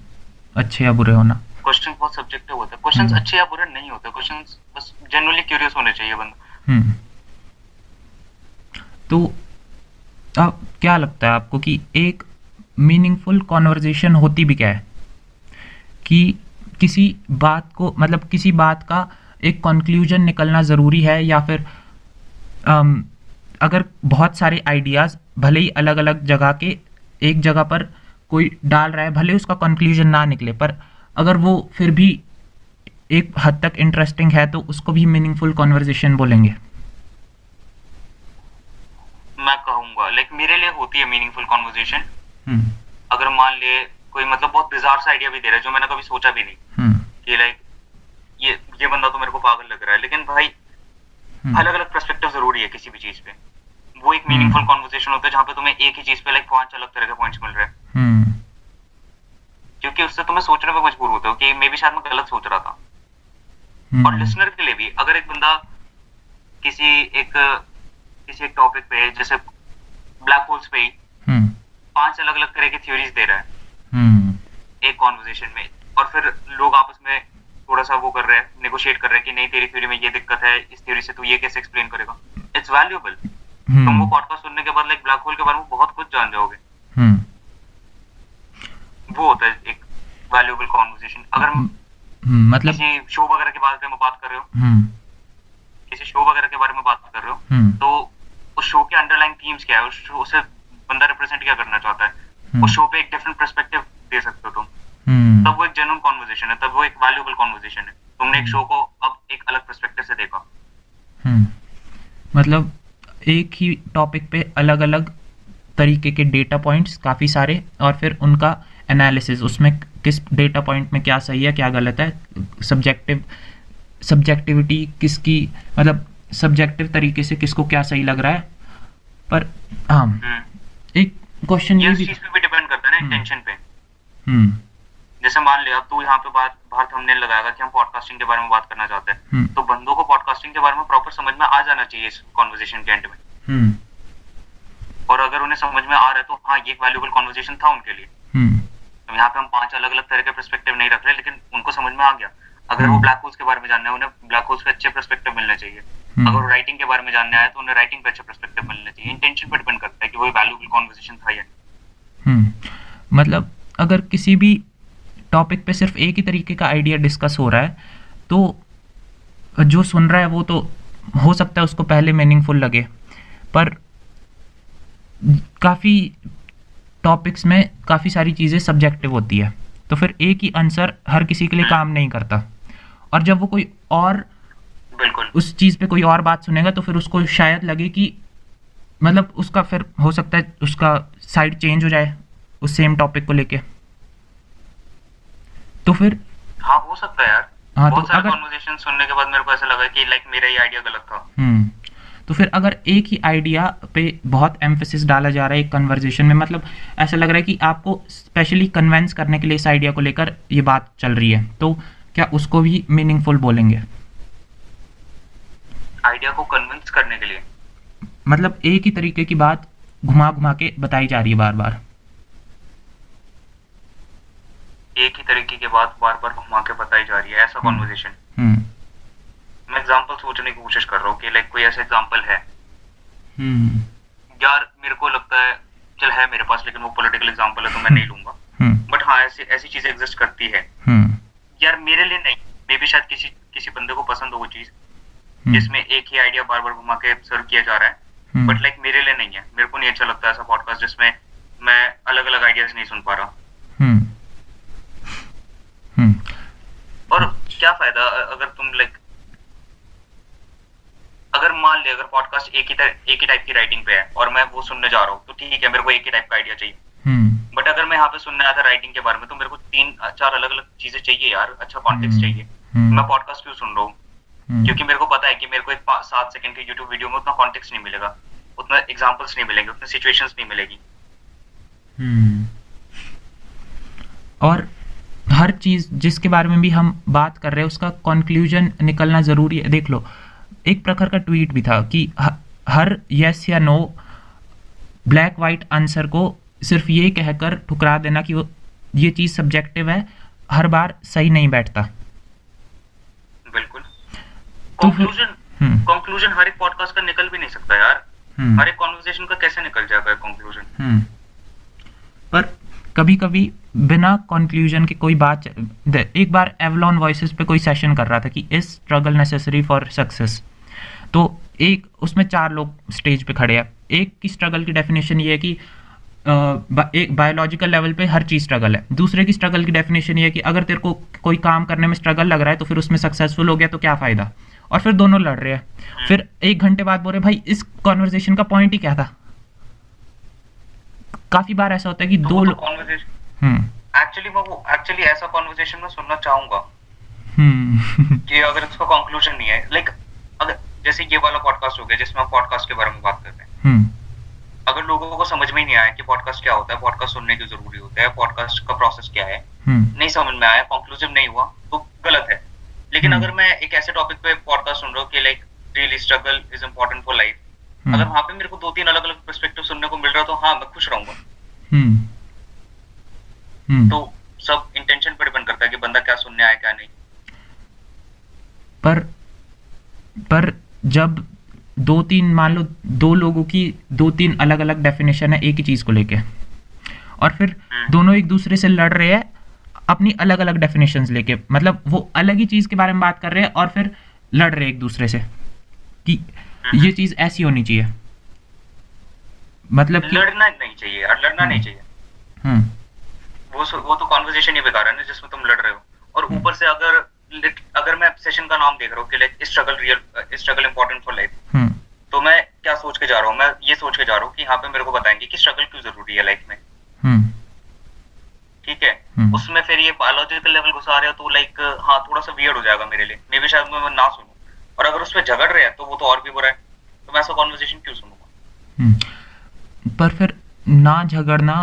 अच्छे या बुरे होना। क्वेश्चंस बहुत सब्जेक्टिव होते हैं, क्वेश्चंस हम्म। अच्छे या बुरे नहीं होते, क्वेश्चंस बस जनरली क्यूरियस होने चाहिए बंदा। हम्म। तो अब क्या लगता है आपको कि एक मीनिंगफुल कॉन्वर्जेशन होती भी क्या है? कि किसी बात को मतलब किसी बात का एक कंक्लूजन निकलना ज़रूरी है, या फिर अम, अगर बहुत सारे आइडियाज़ भले ही अलग अलग जगह के एक जगह पर कोई डाल रहा है, भले उसका कंक्लूजन ना निकले, पर अगर वो फिर भी एक हद तक इंटरेस्टिंग है तो उसको भी मीनिंगफुल कॉन्वर्जेशन बोलेंगे। मैं कहूंगा मेरे लिए होती है मीनिंगफुल कॉन्वर्जेशन। हम्म। अगर मान ले कोई बहुत बिजार सा आइडिया भी दे रहा है जो मैंने कभी सोचा भी नहीं, हम्म। कि ये बंदा तो मेरे को पागल लग रहा है, लेकिन भाई हम्म। अलग अलग पर्सपेक्टिव जरूरी है किसी भी चीज पे। वो एक मीनिंगफुल हम्म। कॉन्वर्सेशन होता है जहाँ पे तुम्हें एक ही चीज पे 5 अलग तरह के पॉइंट्स मिल रहे हैं। हम्म। क्योंकि उससे तुम्हें सोचने पे मजबूर होते हो कि मे भी शायद मैं गलत सोच रहा था। और हम्म। लिसनर के लिए भी, अगर एक बंदा किसी एक किसी एक टॉपिक पे, जैसे ब्लैक होल्स पे ही हम्म। 5 अलग अलग तरह की थ्योरीज दे रहा है हम्म। एक कॉन्वर्सेशन में, और फिर लोग आपस में थोड़ा सा वो कर रहे हैं, नेगोशिएट कर रहे हैं कि नहीं तेरी थ्योरी में ये दिक्कत है, इस थ्योरी से तू ये कैसे एक्सप्लेन करेगा। It's valuable. तुम वो हम्म। पॉडकास्ट सुनने के बाद ब्लैक होल के बारे में बहुत कुछ जान जाओगे। हम्म। वो होता है एक वैल्यूएबल कॉन्वर्सेशन। अगर मतलब किसी शो वगैरह के बारे में बात कर रहे हो, हम्म। किसी शो वगैरह के बारे में बात कर रहे हो, हम्म। तो उस शो के अंडरलाइंग थीम्स क्या है, उस शो से बंदा रिप्रेजेंट क्या करना चाहता है, उस शो पे एक डिफरेंट पर्सपेक्टिव दे सकते हो तुम। तब वो एक जेन्युइन कॉन्वर्सेशन है, तब वो एक वैल्यूएबल कॉन्वर्सेशन है। तुमने एक शो को अब एक अलग पर्सपेक्टिव से देखा। मतलब एक ही टॉपिक पे अलग अलग तरीके के डेटा पॉइंट्स काफ़ी सारे, और फिर उनका एनालिसिस, उसमें किस डेटा पॉइंट में क्या सही है क्या गलत है, सब्जेक्टिविटी किसकी, मतलब सब्जेक्टिव तरीके से किसको क्या सही लग रहा है। पर हाँ, एक क्वेश्चन ये ये उस भी। चीज पे भी डिपेंड करता है ना, इंटेंशन पे। हम्म। जैसे मान लिया अब तू यहाँ पे बाहर थंबनेल लगाएगा कि हम पॉडकास्टिंग के बारे में बात करना चाहते हैं, तो बंदों को पॉडकास्टिंग के बारे में प्रॉपर समझ में आ जाना चाहिए इस कॉन्वर्सेशन के एंड में। और अगर उन्हें समझ में आ रहा है तो हाँ, ये एक वैल्यूएबल कॉन्वर्सेशन था उनके लिए। तो यहाँ पे हम 5 अलग अलग तरह के पर्सपेक्टिव नहीं रख रहे, लेकिन उनको समझ में आ गया। अगर वो ब्लैक होल्स के बारे में जानना है, उन्हें ब्लैक होल्स पे अच्छे पर्सपेक्टिव मिलने चाहिए। अगर वो राइटिंग के बारे में जानना है तो उन्हें राइटिंग पे अच्छे पर्सपेक्टिव मिलने चाहिए। इंटेंशन पे डिपेंड करता है कि वो वैल्यूएबल कॉन्वर्सेशन था या नहीं। मतलब अगर किसी भी टॉपिक पे सिर्फ एक ही तरीके का आइडिया डिस्कस हो रहा है, तो जो सुन रहा है वो तो हो सकता है उसको पहले मीनिंगफुल लगे, पर काफ़ी टॉपिक्स में काफ़ी सारी चीज़ें सब्जेक्टिव होती है, तो फिर एक ही आंसर हर किसी के लिए काम नहीं करता। और जब वो कोई और बिल्कुल उस चीज़ पे कोई और बात सुनेगा, तो फिर उसको शायद लगे कि मतलब उसका फिर हो सकता है उसका साइड चेंज हो जाए उस सेम टॉपिक को लेके। तो फिर हाँ, हो सकता है यार। हाँ, तो बहुत सारे अगर कॉन्वर्सेशन सुनने के बाद मेरे को ऐसा लगा कि मेरा ही आइडिया गलत था। तो फिर अगर एक ही आइडिया पे बहुत एम्फेसिस डाला जा रहा है एक कन्वर्सेशन में, मतलब ऐसा लग रहा है कि आपको स्पेशली कन्वेंस करने के लिए इस आइडिया को लेकर ये बात चल रही है, तो क्या उसको भी मीनिंगफुल बोलेंगे? आइडिया को कन्विंस करने के लिए मतलब एक ही तरीके की बात घुमा घुमा के बताई जा रही है बार बार। एक ही तरीके की बात बार बार घुमा के बताई जा रही है, ऐसा कॉन्वर्सेशन। मैं एग्जांपल सोचने की कोशिश कर रहा हूँ कि कोई ऐसा एग्जांपल है। यार मेरे को लगता है, चल है मेरे पास, लेकिन वो पॉलिटिकल एग्जांपल है तो मैं नहीं लूंगा। बट हाँ, ऐसी चीजें एग्जिस्ट करती है। यार मेरे लिए नहीं, मे बी शायद किसी बंदे को पसंद हो वो चीज जिसमें एक ही आइडिया बार बार घुमा के सर्व किया जा रहा है। बट लाइक मेरे लिए नहीं है, मेरे को नहीं अच्छा लगता ऐसा पॉडकास्ट जिसमें मैं अलग अलग आइडियाज नहीं सुन पा रहा। और क्या फायदा अगर तुम लाइक, अगर मान ले अगर पॉडकास्ट एक ही टाइप की राइटिंग पे है और मैं वो सुनने जा रहा हूँ, तो ठीक है, मेरे को एक ही टाइप का आइडिया चाहिए। बट अगर मैं यहाँ पे सुनने आया था राइटिंग के बारे में, तो मेरे को 3-4 अलग अलग चीजें चाहिए यार, अच्छा कॉन्टेक्स्ट चाहिए। मैं पॉडकास्ट क्यों सुन रहा हूँ? क्योंकि मेरे को पता है कि मेरे को एक 7 सेकंड की यूट्यूब वीडियो में उतना कॉन्टेक्स्ट नहीं मिलेगा, उतना एग्जांपल्स नहीं मिलेंगे, उतने सिचुएशंस नहीं मिलेगी। और हर चीज जिसके बारे में भी हम बात कर रहे हैं उसका कंक्लूजन निकलना जरूरी है। देख लो, एक प्रकार का ट्वीट भी था कि हर यस या नो ब्लैक वाइट आंसर को सिर्फ ये कहकर ठुकरा देना कि वो ये चीज सब्जेक्टिव है, हर बार सही नहीं बैठता। बिल्कुल। कंक्लूजन हर एक पॉडकास्ट का निकल भी नहीं सकता यार। हर एक कॉन्वर्सेशन का कैसे निकल जाएगा कंक्लूजन? पर कभी कभी बिना कंक्लूजन के कोई बात, एक बार एवलॉन वॉइसेस पे कोई सेशन कर रहा था कि is struggle necessary for success. तो एक उसमें 4 लोग स्टेज पे खड़े हैं। एक की स्ट्रगल की डेफिनेशन ये है कि एक बायोलॉजिकल लेवल पे हर चीज स्ट्रगल है। दूसरे की स्ट्रगल की डेफिनेशन ये है कि अगर तेरे को कोई काम करने में स्ट्रगल लग रहा है तो फिर उसमें सक्सेसफुल हो गया तो क्या फायदा। और फिर दोनों लड़ रहे हैं। फिर 1 घंटे बाद बोल रहे भाई इस कॉन्वर्सेशन का पॉइंट ही क्या था। काफी बार ऐसा होता है कि दो लोग एक्चुअली ऐसा कॉन्वर्सेशन में सुनना चाहूंगा कि अगर इसका कंक्लूजन नहीं है, लाइक अगर जैसे ये वाला पॉडकास्ट हो गया जिसमें हम पॉडकास्ट के बारे में बात कर रहे हैं, अगर लोगों को समझ में ही नहीं आया कि पॉडकास्ट क्या होता है, पॉडकास्ट सुनने क्यों जरूरी होता है, पॉडकास्ट का प्रोसेस क्या है, नहीं समझ में आया, कंक्लूसिव नहीं हुआ, तो गलत है। लेकिन अगर मैं एक ऐसे टॉपिक पे पॉडकास्ट सुन रहा हूँ कि like really struggle is important for life, अगर वहां पे मेरे को 2-3 अलग अलग पर्सपेक्टिव सुनने को मिल रहा, तो हाँ मैं खुश रहूंगा। तो सब इंटेंशन पे डिपेंड करता है कि बंदा क्या सुनने आया क्या नहीं। पर जब 2-3 मान लो 2 लोगों की 2-3 अलग अलग डेफिनेशन है एक ही चीज को लेके, और फिर दोनों एक दूसरे से लड़ रहे हैं अपनी अलग अलग डेफिनेशंस लेके, मतलब वो अलग ही चीज के बारे में बात कर रहे हैं और फिर लड़ रहे हैं एक दूसरे से कि ये चीज ऐसी होनी चाहिए। मतलब लड़ना नहीं चाहिए यार, लड़ना नहीं चाहिए। वो तो कॉन्वर्सेशन ही बेकार है ना जिसमें तुम लड़ रहे हो। और ऊपर से अगर मैं सेशन का नाम देख रहा हूँ कि like struggle important for life, तो मैं क्या सोच के जा रहा हूँ? मैं ये सोच के जा रहा हूँ कि यहाँ पे मेरे को बताएंगे कि स्ट्रगल क्यों जरूरी है लाइफ में। ठीक है, उसमें फिर ये बायोलॉजिकल लेवल घुसा रहे हो तो लाइक हाँ थोड़ा सा वियर्ड हो जाएगा मेरे लिए, मे बी शायद मैं ना सुनूं। और अगर उस पर झगड़ रहे हैं तो वो तो और भी बुरा है, तो मैं ऐसा कॉन्वर्सेशन क्यों सुनूंगा? पर फिर ना झगड़ना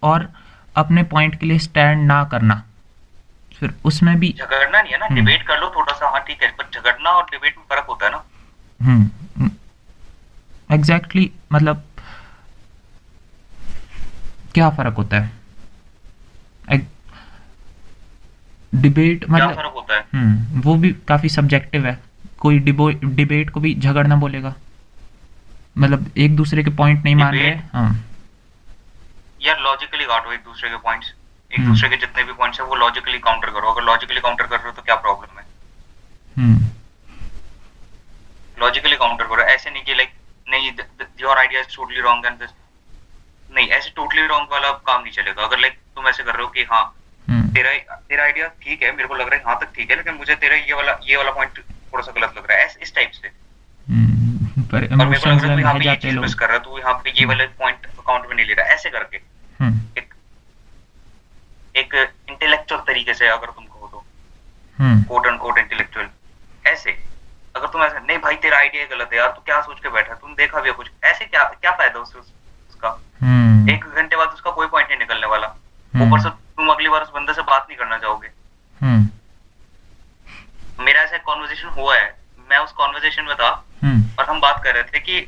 और अपने पॉइंट के लिए स्टैंड ना करना, फिर उसमें भी झगड़ना नहीं है ना, डिबेट कर लो थोड़ा सा, हाँ ठीक है, पर झगड़ना और डिबेट में फर्क होता है ना। एग्जैक्टली, मतलब क्या फर्क होता है? डिबेट मतलब क्या फर्क होता है? वो भी काफी सब्जेक्टिव है। कोई डिबेट को भी झगड़ना बोलेगा, मतलब एक दूसरे के पॉइंट नहीं मान रहे। यार लॉजिकली काटो एक दूसरे के पॉइंट्स, एक दूसरे के जितने भी पॉइंट्स है वो लॉजिकली काउंटर करो। अगर लॉजिकली काउंटर कर रहे हो तो क्या प्रॉब्लम है? लॉजिकली काउंटर करो, ऐसे नहीं कि लाइक नहीं your idea is totally wrong and this, नहीं ऐसे टोटली रॉन्ग वाला काम नहीं चलेगा। अगर लाइक तुम ऐसे कर रहे हो कि हाँ तेरा आइडिया ठीक है, मेरे को लग रहा है हाँ तक ठीक है, लेकिन मुझे तेरा ये वाला पॉइंट थोड़ा सा गलत लग रहा है, इस टाइप से। पर और मेरे को लग रहा है यहाँ पे ये चीज मिस कर रहा है, तू यहाँ पे ये वाले पॉइंट अकाउंट में नहीं ले रहा, ऐसे करके एक इंटेलेक्चुअल तरीके से अगर तुम कहो तो, कोट एंड कोट इंटेलेक्चुअल, ऐसे अगर तुम ऐसे नहीं भाई तेरा आइडिया गलत है यार, तू क्या सोच के बैठा, तुम देखा भी है कुछ, ऐसे क्या फायदा उसका? 1 घंटे बाद उसका कोई पॉइंट नहीं निकलने वाला, ऊपर से तुम अगली बार उस बंदे से बात नहीं करना चाहोगे। मेरा ऐसा कॉन्वर्सेशन हुआ है, मैं उस कॉन्वर्सेशन में था और हम बात कर रहे थे कि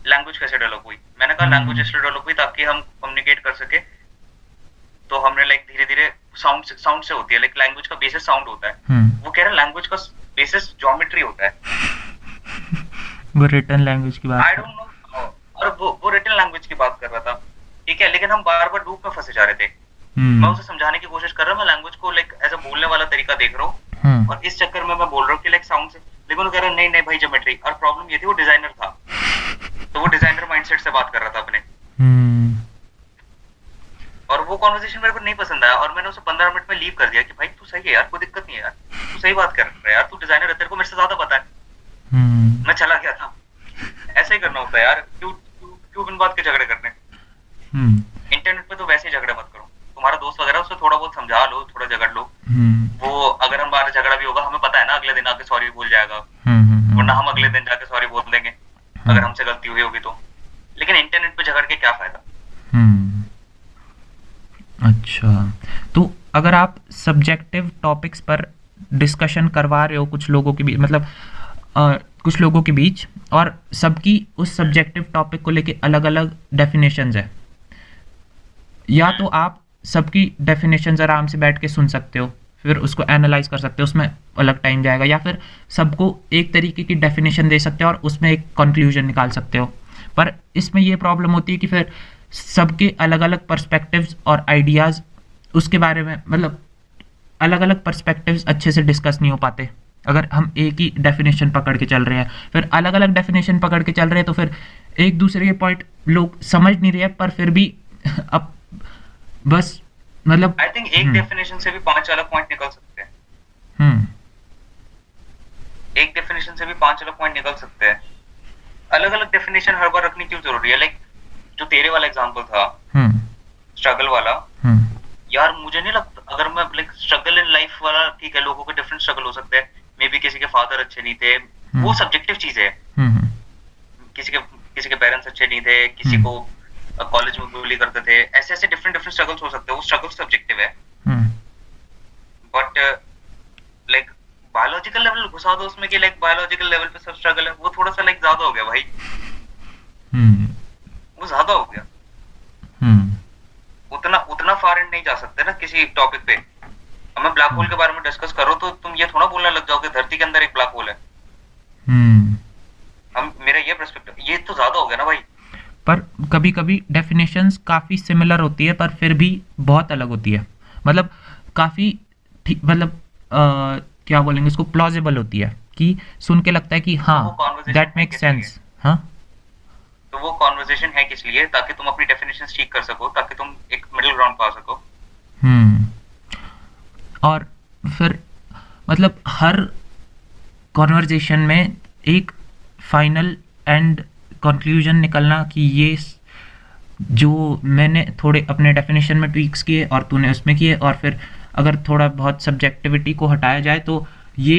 लैंग्वेज कैसे डेवलप हुई। मैंने कहा लैंग्वेज इसलिए डेवलप हुई ताकि हम कम्युनिकेट कर सके, तो हमने लाइक धीरे धीरे साउंड से होती है, लाइक लैंग्वेज का बेसिस साउंड होता है। वो कह रहा है लैंग्वेज का बेसिस ज्योमेट्री होता है। वो रिटन लैंग्वेज की बात, आई डोंट नो, और वो रिटन लैंग्वेज की बात कर रहा था, ठीक है, लेकिन हम बार बार लूप में फंसे जा रहे थे। मैं उसे समझाने की कोशिश कर रहा हूँ, मैं लैंग्वेज को लाइक ऐसा बोलने वाला तरीका देख रहा हूँ, और इस चक्कर में मैं बोल रहा हूँ कि लाइक साउंड से, लेकिन वो कह रहा है नहीं भाई ज्योमेट्री। और प्रॉब्लम ये थी वो डिजाइनर था, तो वो डिजाइनर माइंडसेट से बात कर रहा था अपने, और वो कॉन्वर्सेशन मेरे को नहीं पसंद आया, और मैंने उसे 15 मिनट में लीव कर दिया कि भाई तू सही है यार, कोई दिक्कत नहीं है यार, तू सही बात कर रहा है यार, तू डिजाइनर है, तेरे को मेरे से ज्यादा पता है। मैं चला गया था। ऐसा ही करना होता है यार, क्यों क्यों क्यों बिन बात के झगड़े करने। इंटरनेट पे तो वैसे ही झगड़े मत करो, तुम्हारा दोस्त वगैरह उसे थोड़ा बहुत समझा लो, थोड़ा झगड़ लो, वो अगर हमारा झगड़ा भी होगा हमें पता है ना अगले दिन आके सॉरी बोल जाएगा, वरना हम अगले दिन जाके सॉरी बोल देंगे अगर हमसे गलती हुई होगी तो। लेकिन इंटरनेट पे झगड़ के क्या फायदा। अच्छा, तो अगर आप सब्जेक्टिव टॉपिक्स पर डिस्कशन करवा रहे हो कुछ लोगों के बीच, मतलब कुछ लोगों के बीच, और सबकी उस सब्जेक्टिव टॉपिक को लेके अलग अलग डेफिनेशंस है, या तो आप सबकी डेफिनेशंस आराम से बैठ के सुन सकते हो, फिर उसको एनालाइज कर सकते हो, उसमें अलग टाइम जाएगा, या फिर सबको एक तरीके की डेफिनेशन दे सकते हो और उसमें एक कंक्लूजन निकाल सकते हो। पर इसमें ये प्रॉब्लम होती है कि फिर सबके अलग अलग पर्सपेक्टिव्स और आइडियाज़ उसके बारे में, मतलब अलग अलग पर्सपेक्टिव्स अच्छे से डिस्कस नहीं हो पाते अगर हम एक ही डेफिनेशन पकड़ के चल रहे हैं। फिर अलग अलग डेफिनेशन पकड़ के चल रहे हैं तो फिर एक दूसरे के पॉइंट लोग समझ नहीं रहे, पर फिर भी अब बस मतलब आई थिंक एक डेफिनेशन से भी 5 अलग पॉइंट निकल सकते हैं। एक डेफिनेशन से भी 5 अलग पॉइंट निकल सकते हैं। अलग अलग डेफिनेशन हर बार रखनी क्यों जरूरी है। लाइक जो तेरे वाला एग्जांपल था स्ट्रगल वाला, यार मुझे नहीं लगता, अगर मैं लाइक स्ट्रगल इन लाइफ वाला, ठीक है लोगों के डिफरेंट स्ट्रगल हो सकते हैं, मे बी किसी के फादर अच्छे नहीं थे, वो सब्जेक्टिव चीज है, किसी के पेरेंट्स अच्छे नहीं थे, किसी को कॉलेज में बुली करते थे, ऐसे ऐसे डिफरेंट डिफरेंट स्ट्रगल्स हो सकते हैं, वो स्ट्रगल सब्जेक्टिव है। बट लाइक बायोलॉजिकल लेवल घुसा दो उसमें कि लाइक बायोलॉजिकल लेवल पे सब स्ट्रगल है, वो थोड़ा सा लाइक ज्यादा हो गया भाई, वो ज्यादा हो गया। उतना फार एंड नहीं जा सकते ना किसी टॉपिक पे। अब मैं ब्लैक होल के बारे में डिस्कस करो तो तुम ये थोड़ा बोलने लग जाओगे धरती के अंदर एक ब्लैक होल है। हम मेरा ये पर्सपेक्टिव, ये तो ज्यादा हो गया ना भाई। पर कभी कभी डेफिनेशंस काफ़ी सिमिलर होती है पर फिर भी बहुत अलग होती है, मतलब काफ़ी मतलब क्या बोलेंगे इसको, प्लॉजिबल होती है कि सुन के लगता है कि हाँ दैट मेक्स सेंस। हाँ, तो वो कॉन्वर्सेशन है किस लिए, ताकि तुम अपनी डेफिनेशंस ठीक कर सको, ताकि तुम एक मिडिल ग्राउंड पा सको। और फिर मतलब हर कॉन्वर्जेशन में एक फाइनल एंड कंक्लूजन निकलना कि ये जो मैंने थोड़े अपने डेफिनेशन में ट्वीक्स किए और तूने उसमें किए, और फिर अगर थोड़ा बहुत सब्जेक्टिविटी को हटाया जाए तो ये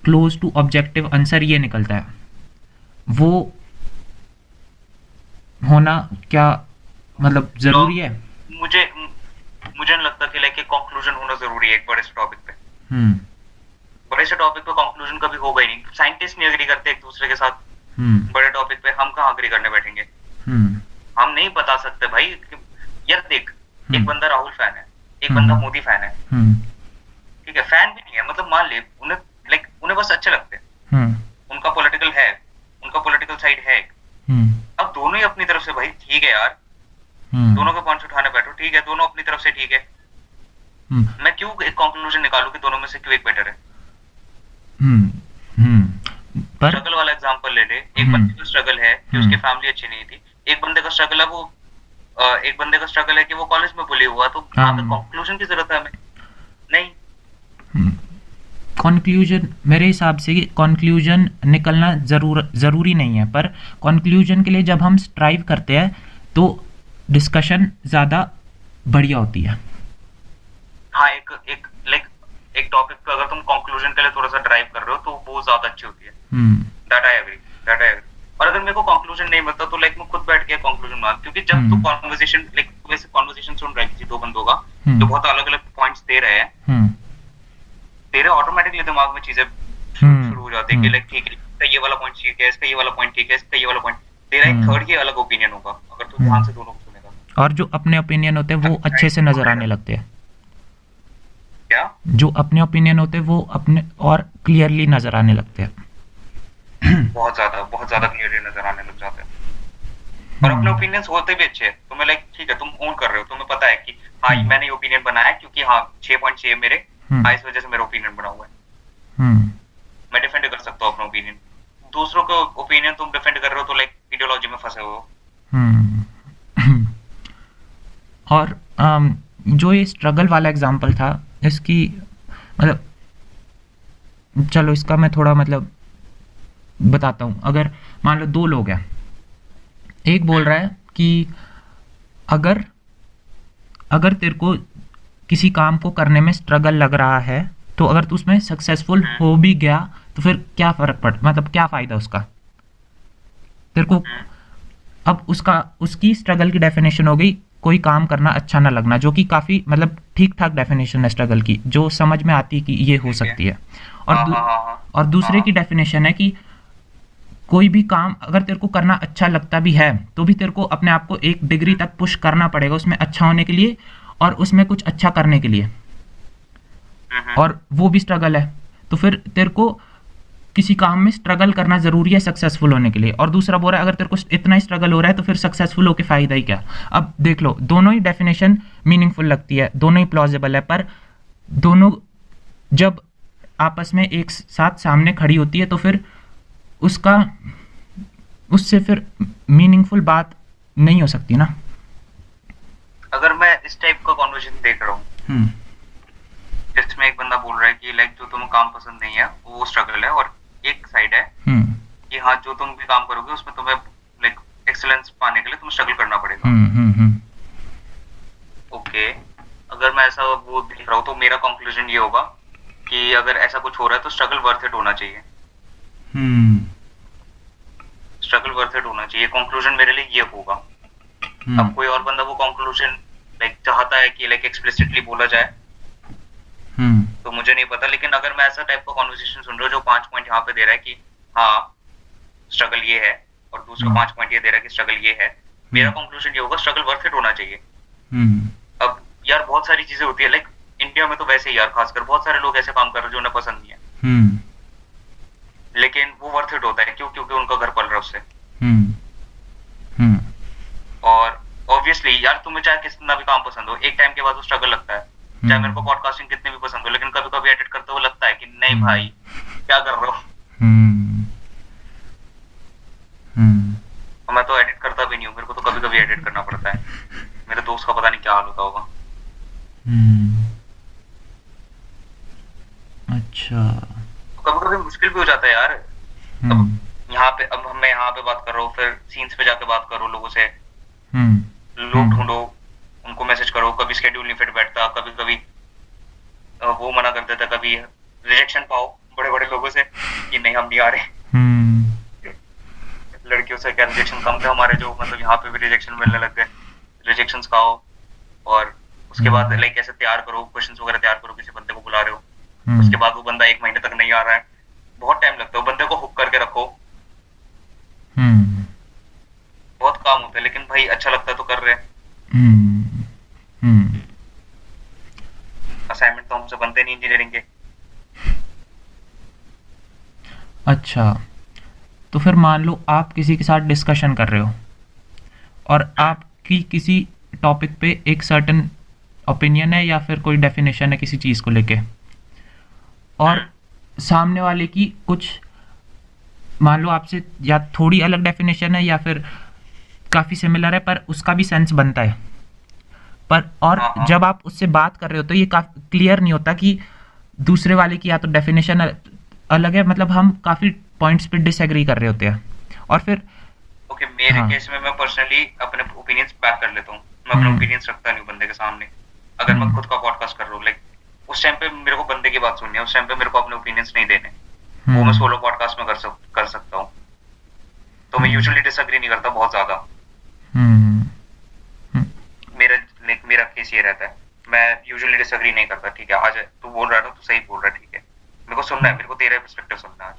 क्लोज टू ऑब्जेक्टिव आंसर ये निकलता है। वो होना क्या मतलब जरूरी है? मुझे नहीं लगता कि लाइक एक कंक्लूजन होना जरूरी है एक बड़े से टॉपिक पे। बड़े से टॉपिक पे कंक्लूजन कभी होगा ही नहीं। साइंटिस्ट नहीं एग्री करते एक दूसरे के साथ बड़े टॉपिक पे, हम कहाँ एग्री करने बैठेंगे। हम नहीं बता सकते भाई। यार देख, एक बंदा राहुल फैन है, एक बंदा मोदी फैन है, ठीक है, फैन भी नहीं है, मतलब मान ले उन्हें बस अच्छे लगते हैं, उनका पॉलिटिकल है, उनका पॉलिटिकल साइड है। अब दोनों ही अपनी तरफ से भाई ठीक है यार, दोनों के पॉइंट्स उठाने बैठो, ठीक है, दोनों अपनी तरफ से ठीक है। मैं क्यों एक कंक्लूजन निकालूं कि दोनों में से क्यों एक बेटर है। स्ट्रगल वाला एग्जांपल ले ले, एक बंदे का स्ट्रगल है कि उसकी फैमिली अच्छी नहीं थी, एक बंदे का स्ट्रगल है एक बंदे का स्ट्रगल है कि वो कॉलेज में बुली हुआ, तो वहां पे कंक्लूजन की जरूरत है हमें नहीं। कंक्लूजन मेरे हिसाब से कंक्लूजन निकलना ज़रूरी नहीं है, पर कंक्लूजन के लिए जब हम स्ट्राइव करते हैं तो डिस्कशन ज़्यादा बढ़िया होती है। हाँ, एक टॉपिक पे अगर तुम कंक्लूजन के लिए थोड़ा सा ड्राइव कर रहे हो तो वो ज्यादा अच्छी होती है। That I agree. और अगर मेरे को कंक्लूजन नहीं मिलता तो लाइक मैं खुद बैठ के कंक्लूजन मार, क्योंकि जब तू कॉन्वर्सेशन वैसे कॉन्वर्सेशन सुन रहा है किसी दो बंदों का जो बहुत अलग अलग पॉइंट्स दे रहे हैं, तेरे ऑटोमेटिकली दिमाग में चीजें शुरू हो जाती है कि लाइक ठीक है, इसका ये वाला पॉइंट ठीक है, इसका ये वाला पॉइंट ठीक है, इसका ये वाला पॉइंट, तेरा एक थर्ड ही अलग ओपिनियन होगा अगर तू ध्यान से दोनों को सुनेगा। और जो अपने ओपिनियन होते हैं वो अच्छे से नजर आने लगते हैं। क्या? जो अपने ओपिनियन होते हैं वो अपने और क्लियरली नजर आने लगते हैं। बहुत ज्यादा क्लियरली नजर आने लग जाते हैं। और अपने ओपिनियंस होते भी अच्छे हैं, तुम्हें लाइक ठीक है, तुम ओन कर रहे हो, तुम्हें पता है कि हाँ मैंने ये ओपिनियन बनाया क्योंकि हाँ 6.6 मेरे, इस वजह से मेरा ओपिनियन बना हुआ है। मैं डिफेंड कर सकता हूँ अपना ओपिनियन। दूसरों का ओपिनियन तुम डिफेंड कर रहे हो तो लाइक इट आइडियोलॉजी में फंसे हो। और जो ये स्ट्रगल वाला एग्जांपल था, इसकी मतलब चलो इसका मैं थोड़ा मतलब बताता हूँ। अगर मान लो दो लोग हैं, एक बोल रहा है कि अगर अगर तेरे को किसी काम को करने में स्ट्रगल लग रहा है, तो अगर तू उसमें सक्सेसफुल हो भी गया तो फिर क्या फ़र्क पड़ मतलब क्या फ़ायदा उसका तेरे को। अब उसकी स्ट्रगल की डेफिनेशन हो गई कोई काम करना अच्छा ना लगना, जो कि काफ़ी मतलब ठीक ठाक डेफिनेशन है स्ट्रगल की, जो समझ में आती है कि ये हो सकती है। और और दूसरे की डेफिनेशन है कि कोई भी काम अगर तेरे को करना अच्छा लगता भी है, तो भी तेरे को अपने आप को एक डिग्री तक पुश करना पड़ेगा उसमें अच्छा होने के लिए और उसमें कुछ अच्छा करने के लिए, और वो भी स्ट्रगल है। तो फिर तेरे को किसी काम में स्ट्रगल करना ज़रूरी है सक्सेसफुल होने के लिए। और दूसरा बोल रहा है अगर तेरे को इतना ही स्ट्रगल हो रहा है तो फिर सक्सेसफुल होके फ़ायदा ही क्या। अब देख लो, दोनों ही डेफिनेशन मीनिंगफुल लगती है, दोनों ही प्लॉजिबल है, पर दोनों जब आपस में एक साथ सामने खड़ी होती है तो फिर उसका उससे फिर मीनिंगफुल बात नहीं हो सकती ना। अगर मैं इस टाइप का कॉन्वर्सेशन देख रहा हूँ जिसमें एक बंदा बोल रहा है कि लाइक जो तुम्हें काम पसंद नहीं है वो स्ट्रगल है, और एक साइड है कि हाँ जो तुम भी काम करोगे उसमें तुम्हें लाइक एक्सीलेंस पाने के लिए तुम्हें स्ट्रगल करना पड़ेगा। ओके, अगर मैं ऐसा वो देख रहा हूँ तो मेरा कंक्लूजन ये होगा कि अगर ऐसा कुछ हो रहा है तो स्ट्रगल वर्थ इट होना चाहिए। स्ट्रगल वर्थ इट होना चाहिए, कंक्लूजन मेरे लिए ये होगा। अब कोई और बंदा वो कंक्लूजन लाइक चाहता है कि लाइक एक्सप्लिसिटली बोला जाए, तो मुझे नहीं पता। लेकिन अगर मैं ऐसा टाइप का कॉन्वर्सेशन सुन रहा हूँ जो 5 पॉइंट यहाँ पे दे रहा है कि हाँ स्ट्रगल ये है, और दूसरा 5 पॉइंट ये दे रहा है कि स्ट्रगल ये है, मेरा कंक्लूजन ये होगा स्ट्रगल वर्थ इट होना चाहिए। अब यार बहुत सारी चीजें होती है, लाइक इंडिया में तो वैसे ही यार खासकर बहुत सारे लोग ऐसे काम कर रहे हैं जो उन्हें पसंद नहीं है, लेकिन वो वर्थ इट होता है। क्यों? क्योंकि उनका घर पल रहा है उससे। और ऑब्वियसली यार तुम्हें चाहे कितना भी काम पसंद हो, एक टाइम के बाद वो स्ट्रगल लगता है। चाहे मेरे को पॉडकास्टिंग कितनी भी पसंद हो, लेकिन कभी कभी एडिट करते हुए लगता है कि नहीं भाई क्या कर रहा हूँ। मैं तो एडिट करता भी नहीं हूँ, मेरे को तो कभी कभी एडिट करना पड़ता है। मेरे दोस्त का पता नहीं क्या हाल होता होगा। अच्छा, कभी कभी मुश्किल भी हो जाता है यार। अब यहाँ पे अब मैं यहाँ पे बात कर रहा हूँ, फिर सीन्स पे जाके बात करो लोगों से, लोग ढूंढो, उनको मैसेज करो, कभी स्केड्यूल नहीं फिट बैठता, कभी कभी वो मना कर देता, कभी रिजेक्शन पाओ बड़े बड़े लोगों से कि नहीं हम नहीं आ रहे। लड़कियों से क्या रिजेक्शन कम थे हमारे, जो मतलब यहाँ पे भी रिजेक्शन मिलने लग गए। रिजेक्शंस खाओ, और उसके बाद लाइक ऐसे तैयार करो, क्वेश्चंस वगैरह तैयार करो, किसी बंदे को बुला रहे हो, उसके बाद वो बंदा 1 महीने तक नहीं आ रहा है, बहुत टाइम लगता है। बंदे को हुक करके रखो, बहुत काम होता है, लेकिन भाई अच्छा लगता है तो कर रहे हैं। असाइनमेंट तो हमसे बनते नहीं इंजीनियरिंग के। अच्छा, तो फिर मान लो आप किसी के साथ डिस्कशन कर रहे हो और आपकी किसी टॉपिक पे एक सर्टेन ओपिनियन है या फिर कोई डेफिनेशन है किसी चीज़ को लेके, और सामने वाले की कुछ मान लो आपसे या थोड़ी अलग डेफिनेशन है या फिर काफ़ी सिमिलर है, पर उसका भी सेंस बनता है, पर और जब आप उससे बात कर रहे हो तो ये काफ़ी क्लियर नहीं होता कि दूसरे वाले की या तो डेफिनेशन अलग है, मतलब हम काफ़ी पॉइंट्स पे डिसएग्री कर रहे होते हैं। और फिर ओके, मेरे केस में मैं पर्सनली अपने ओपिनियंस बैक कर लेता हूँ। मैं अपने ओपिनियंस रखता नहीं बंदे के सामने। अगर मैं खुद का पॉडकास्ट कर रहा हूँ, लाइक उस टाइम पे मेरे को बंदे की बात सुननी है, उस टाइम पे मेरे को अपने ओपिनियंस नहीं देने, वो मैं सोलो पॉडकास्ट में कर सकता हूँ। तो मैं यूजुअली डिसएग्री नहीं करता बहुत ज्यादा। मेरा केस ये रहता है, मैं यूजुअली डिसएग्री नहीं करता। ठीक है, आज तू बोल रहा है ना, तू सही बोल रहा है, ठीक है, मेरे को सुनना है, मेरे को तेरा पर्सपेक्टिव सुनना है।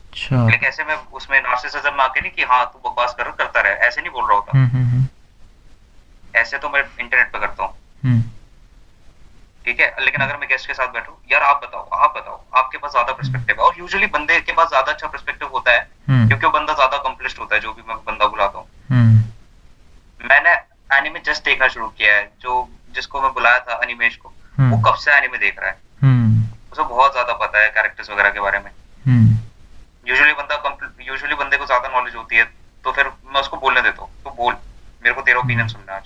अच्छा, लेकिन ऐसे में उसमें नार्सिसिज्म में आके नहीं कि हाँ तू बकवास करता रहे, ऐसे नहीं बोल रहा होता। ऐसे तो मैं इंटरनेट पे करता हूँ, ठीक है। लेकिन अगर मैं गेस्ट के साथ बैठूं, यार आप बताओ आपके पास ज्यादा पर्सपेक्टिव है, और यूजुअली बंदे के पास ज्यादा अच्छा पर्सपेक्टिव होता है क्योंकि वो बंदा ज्यादा अकम्प्लिश्ड होता है, जो भी मैं बंदा बुलाता हूँ। मैंने एनिमे जस्ट देखना शुरू किया है, जो जिसको मैं बुलाया था अनिमेश को, वो कब से एनिमे देख रहा है, उसे बहुत ज्यादा पता है कैरेक्टर्स वगैरह के बारे में। यूजुअली बंदे को ज्यादा नॉलेज होती है तो फिर मैं उसको बोलने देता हूँ, तो बोल, मेरे को तेरा ओपिनियन सुनना है आज।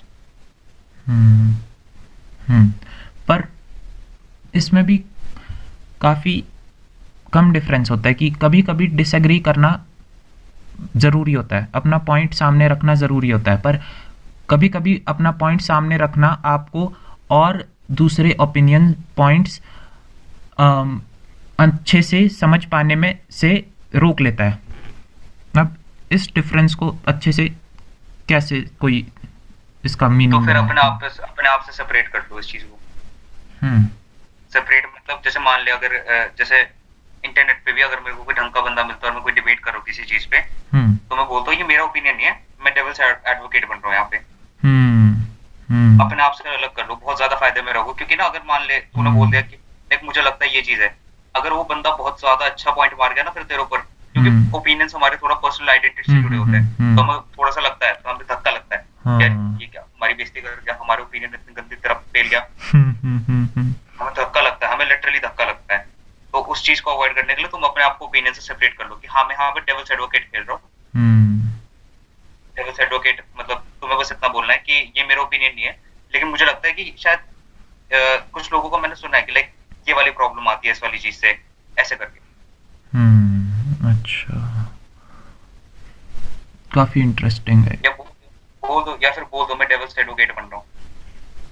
हम्म हम्म पर इसमें भी काफ़ी कम डिफरेंस होता है कि कभी कभी डिसएग्री करना ज़रूरी होता है, अपना पॉइंट सामने रखना ज़रूरी होता है, पर कभी कभी अपना पॉइंट सामने रखना आपको और दूसरे ओपिनियन पॉइंट्स अच्छे से समझ पाने में से रोक लेता है। अब इस डिफरेंस को अच्छे से कैसे कोई इसका तो मीनिंग फिर बनाए? अपने आप से सेपरेट कर लो इस चीज को। हम्म सेपरेट मतलब जैसे मान लिया, अगर जैसे इंटरनेट पे भी अगर मेरे को कोई ढंग का बंदा मिलता है और मैं कोई डिबेट कर रहा हूँ किसी चीज पे, हम्म तो मैं बोलता हूँ ये मेरा ओपिनियन नहीं है, मैं डेविल्स एडवोकेट बन रहा हूँ यहाँ पे। हम्म अपने आप से अलग कर लो, बहुत ज्यादा फायदे में रहोगे। क्योंकि ना अगर मान ले तूने बोल हम्म दिया कि देख मुझे लगता है ये चीज है, अगर वो बंदा बहुत ज्यादा अच्छा पॉइंट मार गया ना फिर तेरे ऊपर, क्योंकि हम्म ओपिनियंस हमारे थोड़ा पर्सनल आइडेंटिटी से जुड़े होते हैं, तो हमें थोड़ा सा लगता है, तो हमें धक्का लगता है यार हाँ ये क्या हमारी बेइज्जती कर गया, हमारे ओपिनियन इतनी गंदी तरफ फेल गया, हम्म हमें धक्का लगता है, हमें लिटरली धक्का लगता है। तो उस चीज को अवॉइड करने के लिए तुम अपने आप को ओपिनियन से सेपरेट कर लो कि हाँ मैं यहाँ पे डेविल्स एडवोकेट खेल रहा हूँ। हम्म डेविल्स एडवोकेट मतलब तुम्हें बस इतना बोलना है कि ये मेरा ओपिनियन नहीं है, लेकिन मुझे लगता है कि शायद कुछ लोगों को मैंने सुना है कि लाइक ये वाली प्रॉब्लम आती है इस वाली चीज से, ऐसे करके। अच्छा, काफ़ी इंटरेस्टिंग है। या बोल दो, या फिर बोल दो मैं डेविल्स एडवोकेट बन रहा हूँ।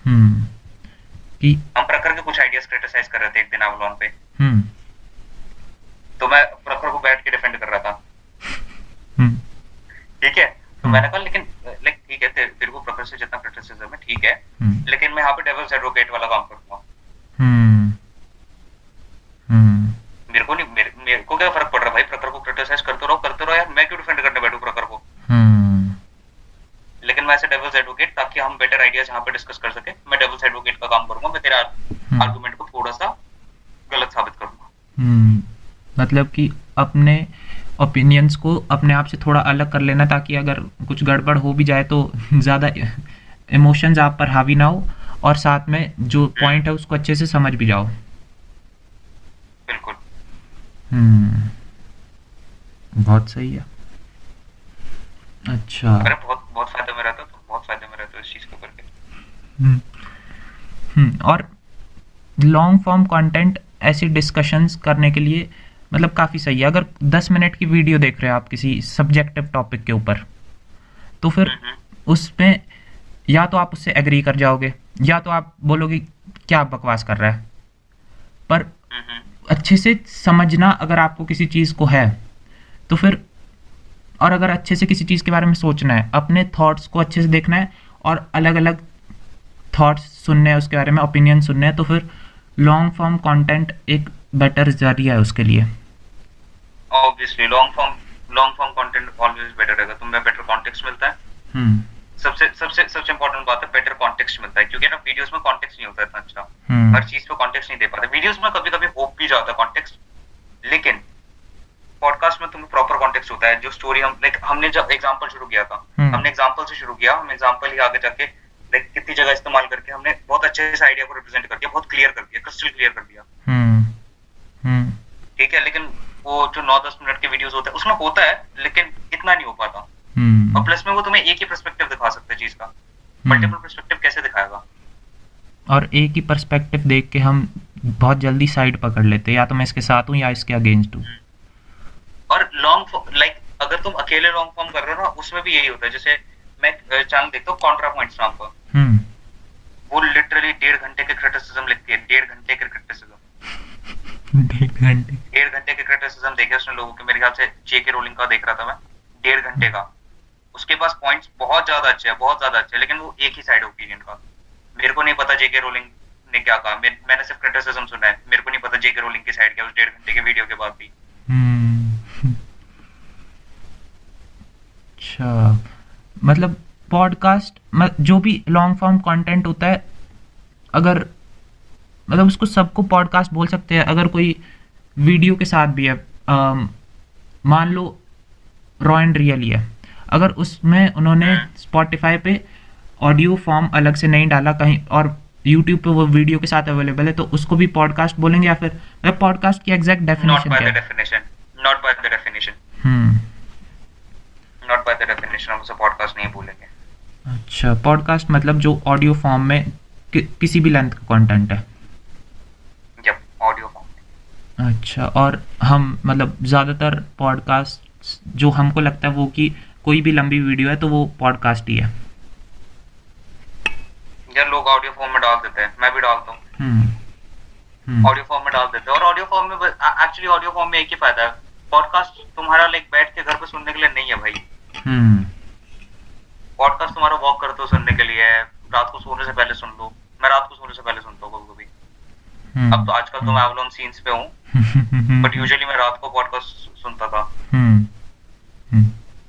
हम्म कि हम प्रखर के कुछ आइडियाज क्रिटिसाइज कर रहे थे एक दिन अवलॉन पे, हम्म तो मैं प्रखर को बैठ के डिफेंड कर रहा था, हम्म ठीक है। तो हम्म मैंने कहा लेकिन लाइक ठीक है, तेरे को प्रखर से जितना क्रिटिसिज्म है ठीक है, हम्म लेकिन मैं यहाँ पे डेविल्स एडवोकेट वाला काम करूंगा। हम्म हम्म मेरे को क्या फर्क पड़ रहा है भाई, प्रखर को क्रिटिसाइज करते रहो यार, मैं क्यों डिफेंड करने बैठू प्रखर को। हम्म लेकिन मैं ऐसे डेविल्स एडवोकेट, ताकि हम बेटर आइडियाज यहाँ पे डिस्कस कर सके, मैं डेविल्स एडवोकेट का काम करूंगा, मैं तेरा आर्गुमेंट को थोड़ा सा गलत साबित करूंगा। मतलब कि अपने ओपिनियंस को अपने आप से थोड़ा अलग कर लेना, ताकि अगर कुछ गड़बड़ हो भी जाए तो ज़्यादा इमोशंस आप पर हावी ना हो, और साथ में जो पॉइंट है उसको अच्छे से समझ भी जाओ। बिल्कुल। हम्म बहुत सही है। अच्छा। अरे बहुत बहुत फायदा में रहता, तो बहुत फायदे में रहता इस चीज को करके। हम्म और लॉन्ग फॉर्म कंटेंट ऐसी डिस्कशंस करने के लिए मतलब काफ़ी सही है। अगर 10 मिनट की वीडियो देख रहे हो आप किसी सब्जेक्टिव टॉपिक के ऊपर, तो फिर उसमें या तो आप उससे एग्री कर जाओगे, या तो आप बोलोगे क्या बकवास कर रहा है। पर अच्छे से समझना अगर आपको किसी चीज़ को है, तो फिर, और अगर अच्छे से किसी चीज़ के बारे में सोचना है, अपने थॉट्स को अच्छे से देखना है और अलग अलग थॉट्स सुनने हैं उसके बारे में, ओपिनियन सुनने हैं, तो फिर लॉन्ग फॉर्म कंटेंट एक बेटर जरिया है उसके लिए। Obviously long form content always better रहेगा, तुम्हें बेटर कॉन्टेक्स्ट मिलता है। हम्म सबसे सबसे सबसे इंपॉर्टेंट बात है, बेटर कॉन्टेक्स्ट मिलता है, क्योंकि ना वीडियोस में कॉन्टेक्स्ट नहीं होता इतना अच्छा, हर चीज पे कॉन्टेक्स्ट नहीं दे पाते। वीडियोस में कभी कभी हो भी जाता है कॉन्टेक्स्ट, लेकिन पॉडकास्ट में तुम्हें प्रॉपर कॉन्टेक्स्ट होता है। जो स्टोरी हम लाइक हमने जब एग्जांपल शुरू किया था, हमने एग्जांपल से शुरू किया, हम एग्जांपल ही आगे जाके लाइक कितनी जगह इस्तेमाल करके हमने बहुत अच्छे से आइडिया को रिप्रेजेंट करके बहुत क्लियर कर दिया, क्रिस्टल क्लियर कर दिया, ठीक है। लेकिन वो जो 9-10 मिनट के वीडियोस होते हैं उसमें होता है, लेकिन इतना नहीं हो पाता। और प्लस में वो तुम्हें एक ही पर्सपेक्टिव दिखा सकता है चीज का, मल्टीपल पर्सपेक्टिव कैसे दिखाएगा। और एक ही पर्सपेक्टिव देख के हम बहुत जल्दी साइड पकड़ लेते हैं, या तो मैं इसके साथ हूँ या इसके अगेंस्ट हूँ। और लॉन्ग लाइक अगर तुम अकेले लॉन्ग फॉर्म कर रहे हो ना, उसमें भी यही होता है। जैसे मैं चैनल देखता हूँ कॉन्ट्रा पॉइंट्स नाम का, वो लिटरली 1.5 घंटे के क्रिटिसिज्म लिखती है, 1.5 घंटे के क्रिटिसिज्म, 1.5 घंटे के क्रिटिसिज्म देखे उसने लोगों के। मेरे ख्याल से जेके रोलिंग का देख रहा था मैं, 1.5 घंटे का। उसके पास पॉइंट्स बहुत ज्यादा अच्छे हैं, बहुत ज्यादा अच्छे, लेकिन वो एक ही साइड ओपिनियन का। मेरे को नहीं पता जेके रोलिंग ने क्या कहा, मैंने सिर्फ क्रिटिसिज्म सुना है, मेरे को नहीं पता जेके रोलिंग की साइड क्या उस 1.5 घंटे के वीडियो के बाद भी। अच्छा, मतलब पॉडकास्ट जो भी लॉन्ग फॉर्म कंटेंट होता है, अगर मतलब उसको सबको पॉडकास्ट बोल सकते हैं। अगर कोई वीडियो के साथ भी है, मान लो रॉ एंड रियल ही है, अगर उसमें उन्होंने स्पॉटिफाई पे ऑडियो फॉर्म अलग से नहीं डाला कहीं, और यूट्यूब पे वो वीडियो के साथ अवेलेबल है, तो उसको भी पॉडकास्ट बोलेंगे? या फिर मतलब पॉडकास्ट की एग्जैक्ट डेफिनेशन क्या है? Not by the definition. Not by the definition हम उसे पॉडकास्ट नहीं बोलेंगे। अच्छा, पॉडकास्ट मतलब जो ऑडियो फॉर्म में किसी भी लेंथ का कंटेंट है। जब ऑडियो फॉर्म में। अच्छा, और हम मतलब ज़्यादातर पॉडकास्ट जो हमको लगता है वो कि कोई भी लंबी वीडियो है तो वो पॉडकास्ट ही है। यार लोग ऑडियो फॉर्म में डाल देते हैं, मैं भी डालता हूँ। ऑडियो फॉर्म में डाल देते हैं, और ऑडियो फॉर्म में एक्चुअली ऑडियो फॉर्म में एक ही फायदा है, पॉडकास्ट तुम्हारा लाइक बैठ के घर पे सुनने के लिए नहीं है भाई। पॉडकास्ट तुम्हारा वॉक करते हो सुनने के लिए है, रात को सोने से पहले सुन लो। मैं रात को सोने से पहले सुनता हूँ कभी कभी। अब तो आजकल तो मैं एवलॉन सीन्स पे हूँ, बट यूजुअली मैं रात को पॉडकास्ट सुनता था।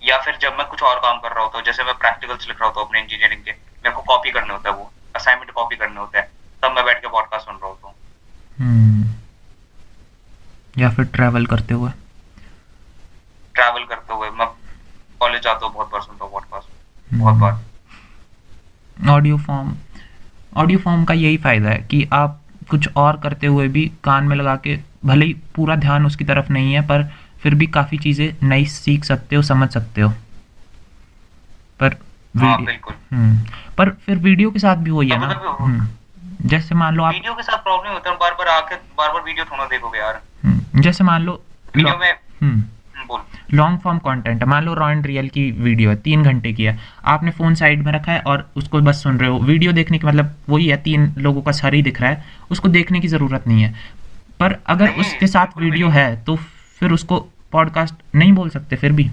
या फिर जब मैं कुछ और काम कर रहा होता हूँ, जैसे मैं प्रैक्टिकल्स लिख रहा होता हूँ अपने इंजीनियरिंग के, मेरे को कॉपी करने होता है, वो असाइनमेंट कॉपी करने होते हैं, तब मैं बैठ के पॉडकास्ट सुन रहा होता हूँ। या फिर ट्रैवल करते हुए मैं कॉलेज जाता हूँ, बहुत बार सुनता हूँ पॉडकास्ट, बहुत बार। ऑडियो फॉर्म का यही फ़ायदा है कि आप कुछ और करते हुए भी कान में लगा के, भले ही पूरा ध्यान उसकी तरफ नहीं है पर फिर भी काफ़ी चीज़ें नई सीख सकते हो, समझ सकते हो। पर बिल्कुल। पर फिर वीडियो के साथ भी वही है ना। जैसे मान लो आप वीडियो के साथ प्रॉब्लम होता है, बार बार वीडियो थोड़ा देखोगे यार। जैसे मान लो वीडियो में बोल, लॉन्ग फॉर्म कंटेंट है, मान लो रॉ एंड रियल की वीडियो है, 3 घंटे की है, आपने फ़ोन साइड में रखा है और उसको बस सुन रहे हो। वीडियो देखने की मतलब वही है, 3 लोगों का सर ही दिख रहा है, उसको देखने की ज़रूरत नहीं है। पर अगर उसके साथ वीडियो है तो फिर उसको पॉडकास्ट नहीं बोल सकते फिर भी,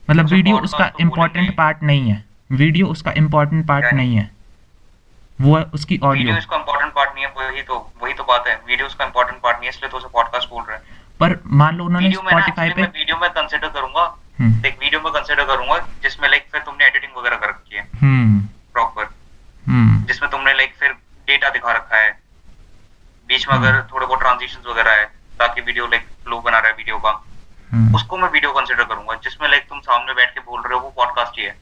मतलब वीडियो उसका इम्पोर्टेंट पार्ट नहीं है, वीडियो उसका इम्पोर्टेंट पार्ट नहीं है, वो है उसकी ऑडियो। वीडियो इसका इम्पोर्टेंट पार्ट नहीं है, वही तो बात है, वीडियो उसका इम्पोर्टेंट पार्ट नहीं है, इसलिए तो उसे पॉडकास्ट बोल रहे हैं। पर मान लो उन्होंने स्पॉटिफाई पे वीडियो में कंसीडर करूंगा, एक वीडियो में कंसीडर करूंगा जिसमें लाइक फिर तुमने एडिटिंग वगैरह कर रखी है प्रॉपर, जिसमें तुमने लाइक फिर डेटा दिखा रखा है बीच में, अगर थोड़े बहुत ट्रांजिशंस वगैरह है ताकि वीडियो लाइक फ्लो बना रहा है वीडियो का, उसको मैं वीडियो कंसीडर करूंगा। जिसमें लाइक तुम सामने बैठ के बोल रहे हो वो पॉडकास्ट ही है,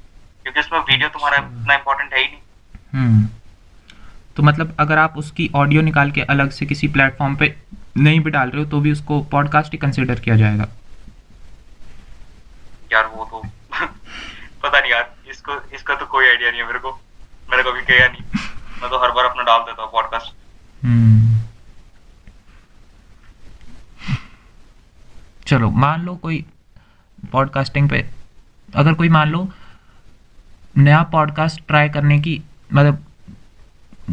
क्योंकि उसमें वीडियो तुम्हारा इतना इंपॉर्टेंट है ही नहीं। तो मतलब अगर आप उसकी ऑडियो निकाल के अलग से किसी प्लेटफॉर्म पे नहीं भी डाल रहे हो तो भी उसको पॉडकास्ट ही कंसीडर किया जाएगा। यार वो तो पता नहीं यार, इसका तो कोई आइडिया नहीं है मेरे को, मैंने कभी किया नहीं, मैं तो हर बार अपना डाल देता हूँ पॉडकास्ट। चलो मान लो कोई पॉडकास्टिंग पे, अगर कोई मान लो नया पॉडकास्ट ट्राई करने की मतलब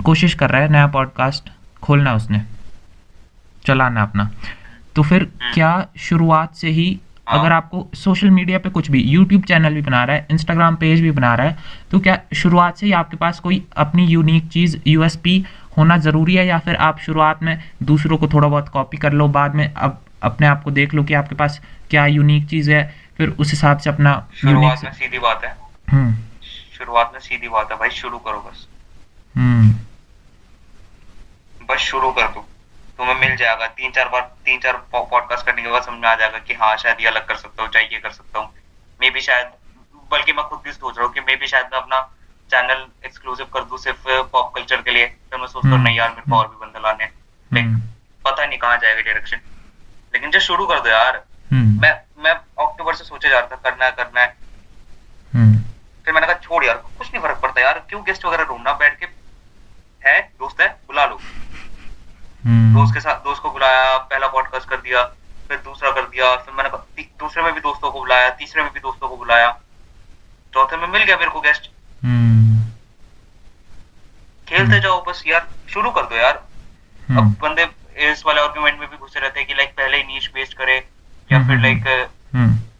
कोशिश कर रहा है, नया पॉडकास्ट खोलना है उसने, चलाना अपना, तो फिर क्या शुरुआत से ही अगर आपको सोशल मीडिया पे कुछ भी, यूट्यूब चैनल भी बना रहा है, इंस्टाग्राम पेज भी बना रहा है, तो क्या शुरुआत से ही आपके पास कोई अपनी यूनिक चीज़ यूएसपी होना ज़रूरी है, या फिर आप शुरुआत में दूसरों को थोड़ा बहुत कॉपी कर लो, बाद में अब अपने आप को देख लो कि आपके पास क्या यूनिक चीज़ है, फिर उस हिसाब से अपना शुरुआत में सीधी बात है, शुरुआत में सीधी बात है भाई, शुरू करो बस, बस शुरू कर दो, तुम्हें मिल जाएगा। 3-4 पॉडकास्ट करने के बाद समझ में आ जाएगा कि हाँ शायद ये अलग कर सकता हूँ, चाहिए कर सकता हूँ, मे भी शायद, बल्कि मैं खुद भी सोच रहा हूँ कि मे भी शायद मैं अपना चैनल एक्सक्लूसिव कर दूं सिर्फ पॉप कल्चर के लिए। फिर मैं सोचता हूँ नहीं यार मेरे को और भी बंदे लाने, पता नहीं कहाँ जाएगा डायरेक्शन, लेकिन जब शुरू कर दो यार। मैं अक्टूबर से सोचे जा रहा था करना है, फिर मैंने कहा छोड़ यार, कुछ नहीं फर्क पड़ता यार, क्यों गेस्ट वगैरह ढूंढना, बैठ के है दोस्त है बुला लो। दोस्त को बुलाया, पहला पॉडकास्ट कर दिया, फिर दूसरा कर दिया, फिर मैंने दूसरे में भी दोस्तों को बुलाया, तीसरे में भी दोस्तों को बुलाया, चौथे में मिल गया मेरे को गेस्ट। खेलते जाओ बस यार, शुरू कर दो यार। अब बंदे इस वाले आर्गुमेंट में भी घुसे रहते हैं कि लाइक पहले ही नीश बेस्ड करे, या फिर लाइक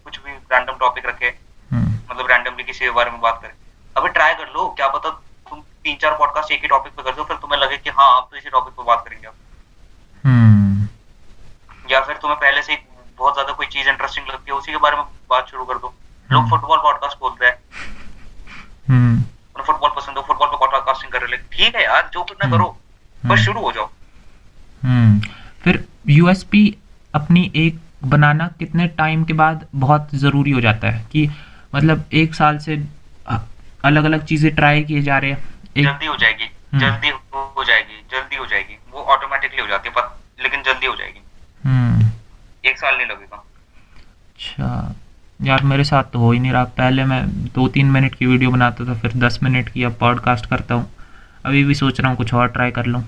कुछ भी रैंडम टॉपिक रखे, मतलब रैंडमली किसी के बारे में बात करे। अभी ट्राई कर लो, क्या पता तुम 3-4 पॉडकास्ट एक ही टॉपिक पे कर दो, फिर तुम्हें लगे कि हाँ आप तो इसी टॉपिक पे बात करेंगे अब। या फिर तुम्हें पहले से बहुत ज्यादा कोई चीज इंटरेस्टिंग लगती है, उसी के बारे में बात शुरू कर दो। लोग फुटबॉल पॉडकास्ट बोलते हैं, फुटबॉल पसंद हो, फुटबॉल पे पॉडकास्टिंग कर रहे, ठीक है यार, जो करना करो, बस शुरू हो जाओ। फिर यूएसपी अपनी एक बनाना कितने टाइम के बाद बहुत ज़रूरी हो जाता है, कि मतलब 1 साल से अलग अलग चीज़ें ट्राई किए जा रहे हैं, जल्दी हो जाएगी, जल्दी हो जाएगी, वो ऑटोमेटिकली हो जाती है, लेकिन जल्दी हो जाएगी, 1 साल नहीं लगेगा। अच्छा, यार मेरे साथ तो हो ही नहीं रहा। पहले मैं 2-3 मिनट की वीडियो बनाता था, फिर 10 मिनट की, अब पॉडकास्ट करता हूँ। अभी भी सोच रहा हूँ कुछ और ट्राई कर लूँ।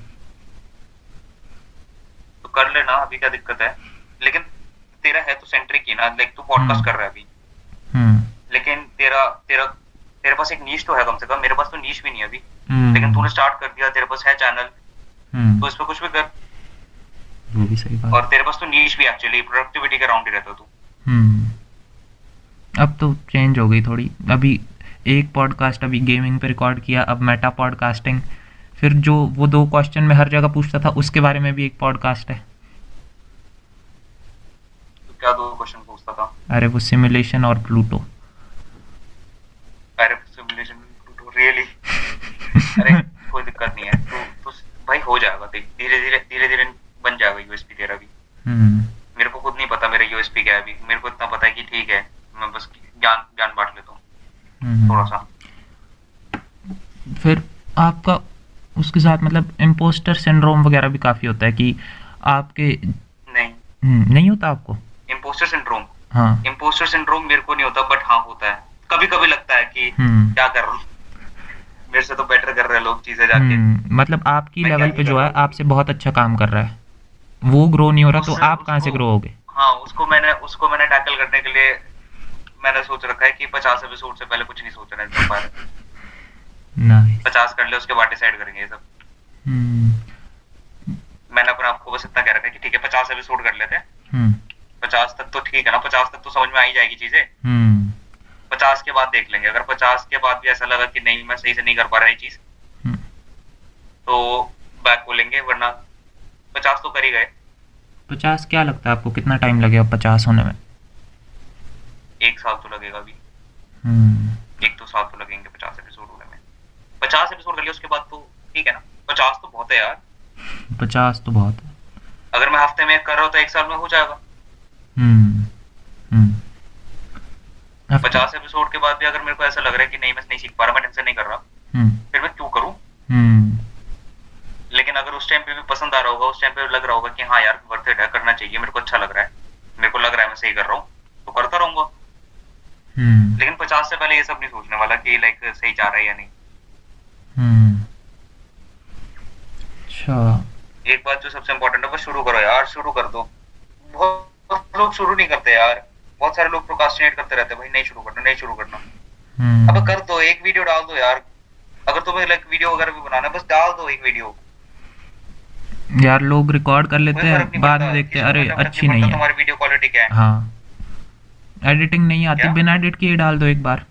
तो कर लेना, अभी क्या दिक्कत है। लेकिन तेरा है तो सेंट्रिक ही ना, लाइक तू हम्म। पॉडकास्ट कर रहा है अभी, हम्म। लेकिन तेरा तेरा तेरे पास एक नीश तो है कम से कम। मेरे पास तो नीश भी नहीं है अभी, लेकिन हम्म। तूने स्टार्ट कर दिया, तेरे पास है चैनल, हम्म। तो इस पे कुछ भी कर। वो भी सही बात और है। तेरे पास तो नीश भी एक्चुअली प्रोडक्टिविटी के अराउंड ही रहता तू। हम्म। अब तो चेंज हो गई थोड़ी। अभी एक पॉडकास्ट अभी गेमिंग पे रिकॉर्ड किया, अब मेटा पॉडकास्टिंग। फिर जो वो 2 क्वेश्चन में हर जगह पूछता था, उसके बारे में भी एक पॉडकास्ट है। तो क्या दो क्वेश्चन पूछता था? अरे वो सिमुलेशन और प्लूटो। अरे सिमुलेशन, रियली? अरे कोई दिक्कत नहीं है, तू भाई हो जाएगा, देख धीरे धीरे बन जाएगा यूएसपी तेरा भी। हम्म। मेरे को खुद नहीं पता मेरा यूएसपी क्या है अभी, मेरे को इतना पता है कि ठीक है, मैं बस ज्ञान ज्ञान बांट लेता हूँ थोड़ा हम्म। सा। फिर आपका उसके साथ मतलब इम्पोस्टर सिंड्रोम वगैरह भी काफ़ी होता है कि आपके। नहीं, नहीं होता आपको? इम्पोस्टर सिंड्रोम, हाँ। इम्पोस्टर सिंड्रोम मेरे को नहीं होता, बट हाँ होता है। कभी कभी लगता है कि हम्म। क्या कर रहा हूँ, मेरे से तो बेटर कर रहे हैं लोग चीजें जाके, मतलब आपकी मैं क्या लेवल ही पे कर जो रहा है हूँ। आपसे बहुत अच्छा काम कर रहा है, वो ग्रो नहीं हो रहा, तो उस आप कहाँ से उसको ग्रो होगे? हाँ, उसको मैंने टैकल करने के लिए मैंने सोच रखा है कि 50 एपिसोड से पहले कुछ नहीं सोचना है इस बारे में। नाइस। 50 कर ले, उसके बाद डिसाइड करेंगे ये सब। हम्म। मैंने अपने आपको बस इतना कह रखा है कि ठीक है 50 एपिसोड कर लेते हैं। हम्म। 50 तक तो ठीक है ना, 50 तक तो समझ में आ ही जाएगी चीजें। हम्म। 50 के बाद देख लेंगे, अगर 50 के बाद भी ऐसा लगा कि नहीं मैं सही से नहीं कर पा रहा ये चीज, हम्म। तो बैक बोलेंगे, वरना 50 तो कर ही गए। 50 क्या लगता है आपको कितना टाइम लगेगा 50 होने में? 1 साल तो लगेगा अभी, हम्म। 1-2 साल तो लगेंगे 50 एपिसोड होने में। 50 एपिसोड कर लिया उसके बाद तो ठीक है ना, 50 तो बहुत है यार। 50 तो बहुत है। अगर मैं हफ्ते में एक कर रहा हूँ तो 1 साल में हो जाएगा। हम्म। हम्म। हफ्ते। 50 एपिसोड के बाद भी अगर मेरे को ऐसा लग रहा है कि नहीं मैं नहीं सीख पा रहा, मैं ढंग से नहीं कर रहा, हम्म। फिर मैं क्यों करूँ। हम्म। लेकिन अगर उस टाइम पे भी पसंद आ रहा होगा, उस टाइम पे लग रहा होगा कि हाँ यार वर्थ इट है, करना चाहिए, मेरे को अच्छा लग रहा है, मेरे को लग रहा है मैं सही कर रहा हूँ, तो करता रहूंगा। हम्म। लेकिन 50 से पहले ये सब नहीं सोचने वाला कि लाइक सही जा रहा है या नहीं। हम्म। अच्छा। एक बात जो सबसे इम्पोर्टेंट है, बस शुरू करो यार, शुरू कर दो। बहुत लोग शुरू नहीं करते यार, बहुत सारे लोग प्रोक्रास्टिनेट करते रहते हैं, भाई नहीं शुरू करना, नहीं शुरू करना। अब हम्म। कर दो, एक वीडियो डाल दो यार। अगर तुम्हें लाइक वीडियो वगैरह भी बनाना है, बस डाल दो एक वीडियो, यार लोग रिकॉर्ड कर कोई लेते हैं, फर्क नहीं बाद पड़ता, में देखते हैं किसी को अरे कोई फर्क नहीं अच्छी नहीं पड़ता है। तुम्हारी वीडियो क्वालिटी क्या है। हाँ। एडिटिंग नहीं आती, क्या? बिना एडिट किए डाल दो एक बार।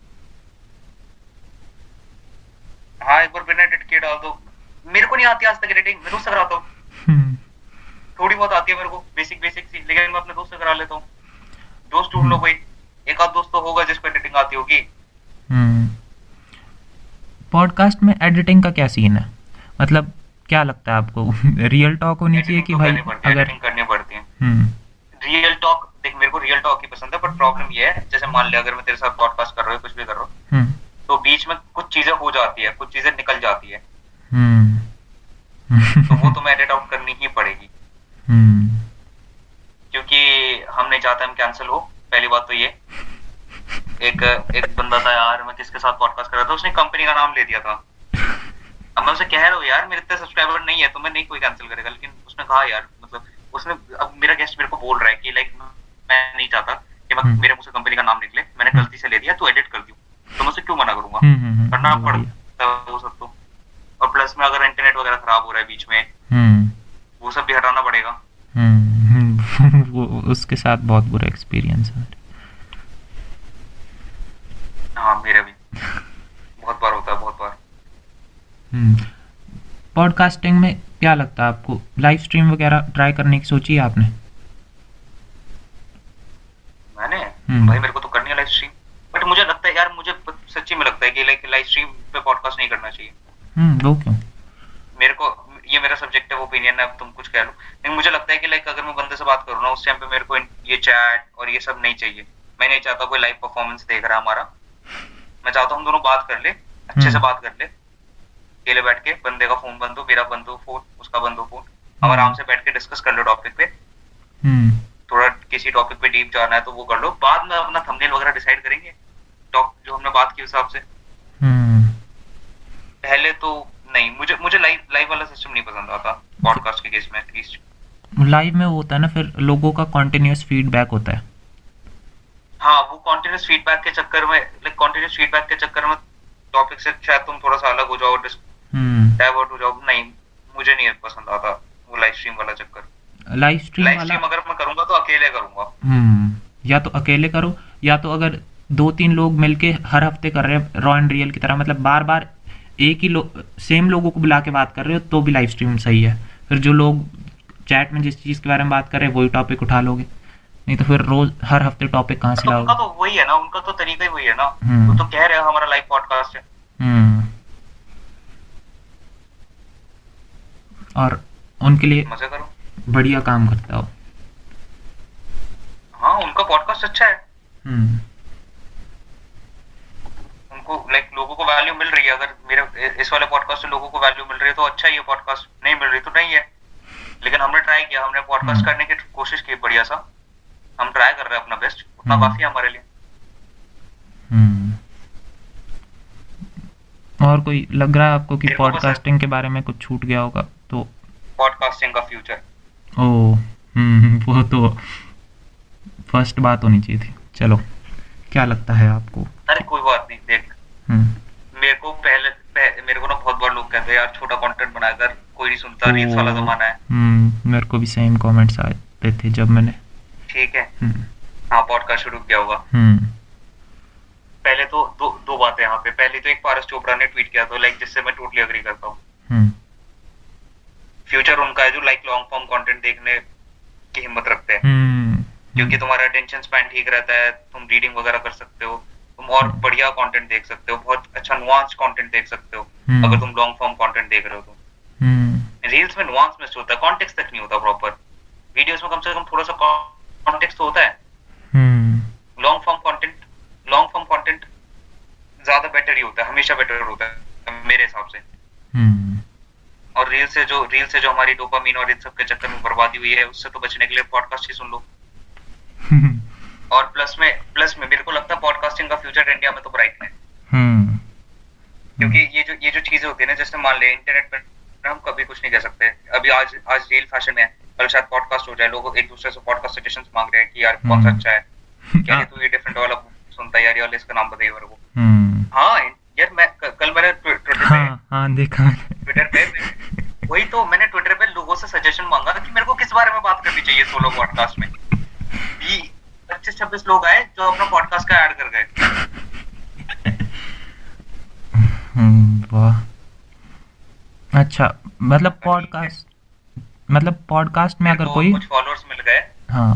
हाँ, एक बार बिना एडिट किए डाल दो। मेरे को नहीं आती आज तक एडिटिंग, मैं दोस्त से कराता हूँ। हम्म। थोड़ी बहुत आती है मेरे को, बेसिक बेसिक सी, लेकिन मैं अपने दोस्त से करा लेता हूँ। दोस्त ढूंढ लो हम्म। कोई, एक आध दोस्त तो होगा जिसको एडिटिंग आती होगी। हम्म। पॉडकास्ट में एडिटिंग का क्या सीन है? मतलब क्या लगता है आपको? रियल टॉक होनी चाहिए एडिटिंग कि तो भाई करनी पड़ती है, अगर। एडिटिंग करनी पड़ती है। हम्म। रियल टॉक देख, मेरे को रियल टॉक ही पसंद है, बट प्रॉब्लम ये है, जैसे मान लिया अगर मैं तेरे साथ पॉडकास्ट कर रहा हूँ, कुछ भी कर रहा हूँ, हम्म। तो बीच में कुछ चीजें हो जाती है, कुछ चीजें निकल जाती है, हम्म। तो वो तो मैं एडिट आउट करनी ही पड़ेगी, हम्म। क्योंकि हम नहीं चाहते हम कैंसिल हो। पहली बात तो ये, एक एक बंदा था यार, मैं किसके साथ पॉडकास्ट कर रहा था, उसने कंपनी का नाम ले दिया था। अब मैं उसे कह रहा हूँ यार मेरे इतने सब्सक्राइबर नहीं है, तो मैं नहीं कोई कैंसिल करेगा, लेकिन उसने कहा यार, मतलब उसने, अब मेरा गेस्ट मेरे को बोल रहा है कि लाइक मैं नहीं चाहता कि मैं हम्म। मेरे मुंह से कंपनी का नाम निकले, मैंने हम्म। गलती से ले दिया, तो एडिट कर दियो, तो मैं उसे क्यों मना करूंगा, करना वही है। पड़ता है वो सब तो। और प्लस में अगर इंटरनेट वगैरह खराब हो रहा है बीच में, हम्म। वो सब भी हटाना पड़ेगा। वो उसके साथ बहुत बुरा एक्सपीरियंस है। हाँ मेरे भी बहुत बार होता है, बहुत बार। हम्म। पॉडकास्टिंग में क्या लगता है आपको, लाइव स्ट्रीम वगैरह ट्राई करने की सोची है आपने? मैंने, हम्म। भाई मेरे को तो करनी है लाइव स्ट्रीम, बट मुझे लगता है यार, मुझे सच्ची में लगता है कि लाइक लाइव स्ट्रीम पे पॉडकास्ट नहीं करना चाहिए। वो क्यों? मेरे को, ये मेरा सब्जेक्टिव ओपिनियन है, अब तुम कुछ कह लो, लेकिन मुझे लगता है कि लाइक अगर मैं बंदे से बात करूँ ना, उस टाइम पे मेरे को ये चैट और ये सब नहीं चाहिए। मैं नहीं चाहता कोई लाइव परफॉर्मेंस देख रहा है हमारा, मैं चाहता हूँ हम दोनों बात कर ले, अच्छे से बात कर ले, अकेले बैठ के, बंदे का फोन बंद हो, मेरा बंद हो फोन, उसका बंद हो फोन, हम आराम से बैठ के डिस्कस कर लो टॉपिक पे, हम्म। थोड़ा किसी टॉपिक पे डीप जाना है तो वो कर लो, बाद में अपना थंबनेल वगैरह डिसाइड करेंगे टॉप जो हमने बात की उस हिसाब से। पहले तो नहीं, मुझे मुझे लाइव लाइव वाला सिस्टम नहीं पसंद आता पॉडकास्ट के केस में एटलीस्ट। लाइव में वो होता है ना, फिर लोगों का कॉन्टिन्यूस फीडबैक होता है। हाँ, वो कॉन्टिन्यूस फीडबैक के चक्कर में, लाइक कॉन्टिन्यूस फीडबैक के चक्कर में टॉपिक से शायद तुम थोड़ा सा अलग हो जाओ, डाइवर्ट हो जाओ। नहीं, मुझे नहीं पसंद आता वो लाइव स्ट्रीम वाला चक्कर। लाइव स्ट्रीम अगर मैं करूंगा तो अकेले करूंगा। या तो अकेले करो, या तो अगर 2-3 लोग मिलके हर हफ्ते कर रहे हैं रॉ एंड रियल की तरह, मतलब बार बार एक ही सेम लोगों को बुला के बात कर रहे हो, तो भी लाइव स्ट्रीम सही है। फिर जो लोग चैट में जिस चीज़ के बारे में बात कर रहे हैं वही टॉपिक उठा लोगे, नहीं तो फिर रोज हर हफ्ते टॉपिक कहाँ से लाओगे? उनका तो वही है ना, उनका तो तरीका ही वही है ना। वो तो कह रहे हैं हमारा लाइव पॉडकास्ट है। और उनके लिए मजे करो, बढ़िया काम करता हो। हाँ, उनका पॉडकास्ट अच्छा है। उनको लाइक लोगों को वैल्यू मिल रही है। अगर मेरे इस वाले पॉडकास्ट से लोगों को वैल्यू मिल रही है तो अच्छा ही है पॉडकास्ट, नहीं मिल रही तो नहीं है। लेकिन हमने ट्राई किया, हमने पॉडकास्ट करने की कोशिश की बढ़िया सा, हम ट्राई कर रहे हैं अपना बेस्ट, उतना काफी है हमारे लिए। और कोई लग रहा है आपको कि पॉडकास्टिंग के बारे में कुछ छूट गया होगा? तो पॉडकास्टिंग का फ्यूचर, वो तो फर्स्ट बात होनी चाहिए थी। चलो, क्या लगता है आपको? अरे कोई बात नहीं, देख मेरे को ना बहुत बार लोग कहते हैं यार छोटा कंटेंट बनाकर, कोई नहीं सुनता, रील्स वाला जमाना है। मेरे को भी सेम कमेंट्स आते थे जब मैंने, ठीक है, हाँ, पॉडकास्ट शुरू किया होगा। पहले तो दो बातें यहाँ पे। पहली तो एक पारस चोपड़ा ने ट्वीट किया था लाइक, जिससे मैं टोटली अग्री करता हूँ। फ्यूचर उनका है जो लाइक लॉन्ग फॉर्म कंटेंट देखने की हिम्मत रखते हैं, क्योंकि तुम्हारा अटेंशन स्पैन ठीक रहता है, तुम रीडिंग वगैरह कर सकते हो, तुम और बढ़िया कंटेंट देख सकते हो, बहुत अच्छा नुआंस कंटेंट देख सकते हो अगर तुम लॉन्ग फॉर्म कंटेंट देख रहे हो तो। रील्स में नुआंस मिस होता है, कॉन्टेक्स्ट तक नहीं होता प्रॉपर। वीडियोस में कम से कम थोड़ा सा कॉन्टेक्स्ट तो होता है। लॉन्ग फॉर्म कंटेंट ज्यादा बेटर ही होता है, हमेशा बेटर होता है मेरे हिसाब से। और रील से जो हमारी डोपामीन और इन सब के चक्कर में बर्बादी हुई है, उससे तो बचने के लिए पॉडकास्ट ही सुन लो। और प्लस में मेरे को लगता है पॉडकास्टिंग का फ्यूचर इंडिया में तो ब्राइट है। क्योंकि ये जो चीजें होती है ना, जैसे मान ले इंटरनेट पर हम कभी कुछ नहीं कह सकते। अभी आज रील फैशन में है, कल शायद पॉडकास्ट हो जाए, लोग एक दूसरे से पॉडकास्ट सजेशंस मांग रहे हैं कि यार कौन सा अच्छा है, क्या तू ये डिफरेंट वाला सुनता है यार, ये इसका नाम बताइए मेरे को। हाँ यार, मैं कल मैंने ट्विटर पे देखा, ट्विटर पे वही तो मैंने ट्विटर पे लोगों से सजेशन मांगा कि मेरे को किस बारे में बात करनी चाहिए सोलो पॉडकास्ट में। 25-26 लोग आए जो अपना पॉडकास्ट का ऐड कर गए। वाह, अच्छा, मतलब पॉडकास्ट में अगर कोई कुछ फॉलोअर्स मिल गए, हाँ,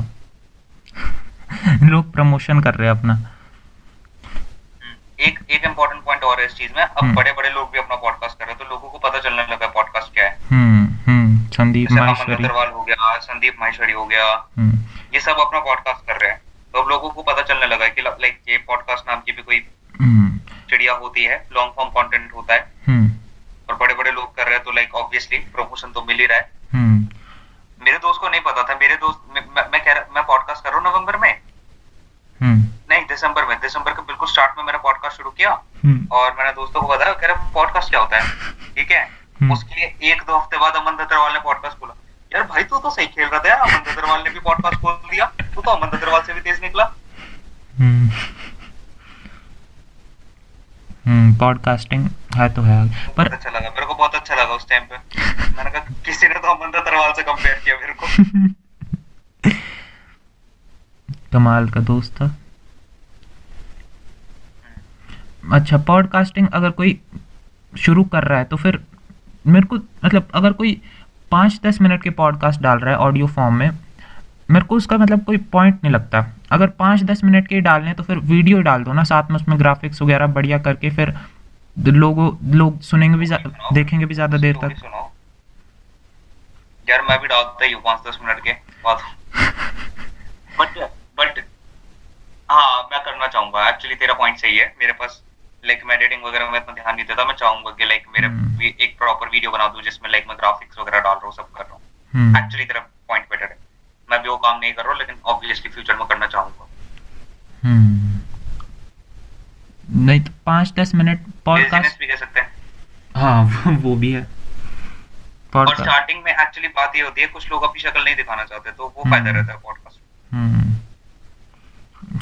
लोग प्रमोशन कर रहे हैं अपना। एक इम्पोर्टेंट पॉइंट और है इस चीज में, अब बड़े बड़े लोग भी अपना पॉडकास्ट कर रहे हैं, तो लोगों को पता चलने लगा पॉडकास्ट क्या है। संदीप माहेश्वरी हो गया, संदीप माहेश्वरी हो गया, ये सब अपना पॉडकास्ट कर रहे हैं। तो अब लोगों को पता चलने लगा कि लाइक ये पॉडकास्ट नाम की भी कोई चिड़िया होती है, लॉन्ग फॉर्म कंटेंट होता है, और बड़े बड़े लोग कर रहे हैं, तो लाइक ऑब्वियसली प्रमोशन तो मिल ही रहा है। मेरे दोस्त को नहीं पता था, मेरे दोस्त मैं पॉडकास्ट कर रहा हूँ नवंबर में, नहीं दिसंबर के बिल्कुल स्टार्ट में मैंने पॉडकास्ट शुरू किया, और मैंने दोस्तों को बताया, कह रहे पॉडकास्ट क्या होता है, ठीक है। उसके लिए 1-2 हफ्ते बाद अमन दत्तरवाल ने पॉडकास्ट खोला। यार भाई, तू तो सही खेल रहा था यार, अमन दत्तरवाल ने भी पॉडकास्ट खोल दिया, तू तो अमन दत्तरवाल से भी तेज निकला। पॉडकास्टिंग है तो है, पर अच्छा लगा, मेरे को बहुत अच्छा लगा उस टाइम पे। मैंने कहा किसी ने तो अमन दत्तरवाल से कंपेयर किया मेरे को। कमाल का दोस्त था। अच्छा, पॉडकास्टिंग अगर कोई शुरू कर रहा है तो फिर मेरे को मतलब, अगर कोई 5-10 मिनट के पॉडकास्ट डाल रहा है ऑडियो फॉर्म में, मेरे को उसका मतलब कोई पॉइंट नहीं लगता। अगर 5-10 मिनट के डालने तो फिर वीडियो डाल दो ना साथ में, उसमें ग्राफिक्स वगैरह बढ़िया करके, फिर लोग सुनेंगे भी, देखेंगे भी ज्यादा देर तक। यार मैं भी डालता ही हूँ 5-10 मिनट के बाद, बट हाँ, मैं करना चाहूंगा। एक्चुअली तेरा पॉइंट सही है, मेरे पास लाइक मैं एडिटिंग वगैरह में इतना ध्यान नहीं देता। मैं चाहूंगा कि लाइक मेरे एक प्रॉपर वीडियो बना दूं जिसमें लाइक मैं ग्राफिक्स वगैरह डाल रहा हूँ, सब कर रहा हूँ। एक्चुअली तेरा पॉइंट बेटर है, मैं भी वो काम काम नहीं कर रहा हूँ, लेकिन ऑब्वियसली फ्यूचर में करना चाहूंगा। नहीं तो 5-10 मिनट पॉडकास्ट भी कह सकते हैं। हाँ वो भी है और स्टार्टिंग में एक्चुअली बात ये होती है, कुछ लोग अपनी शक्ल नहीं दिखाना चाहते, तो वो फायदा रहता है पॉडकास्ट।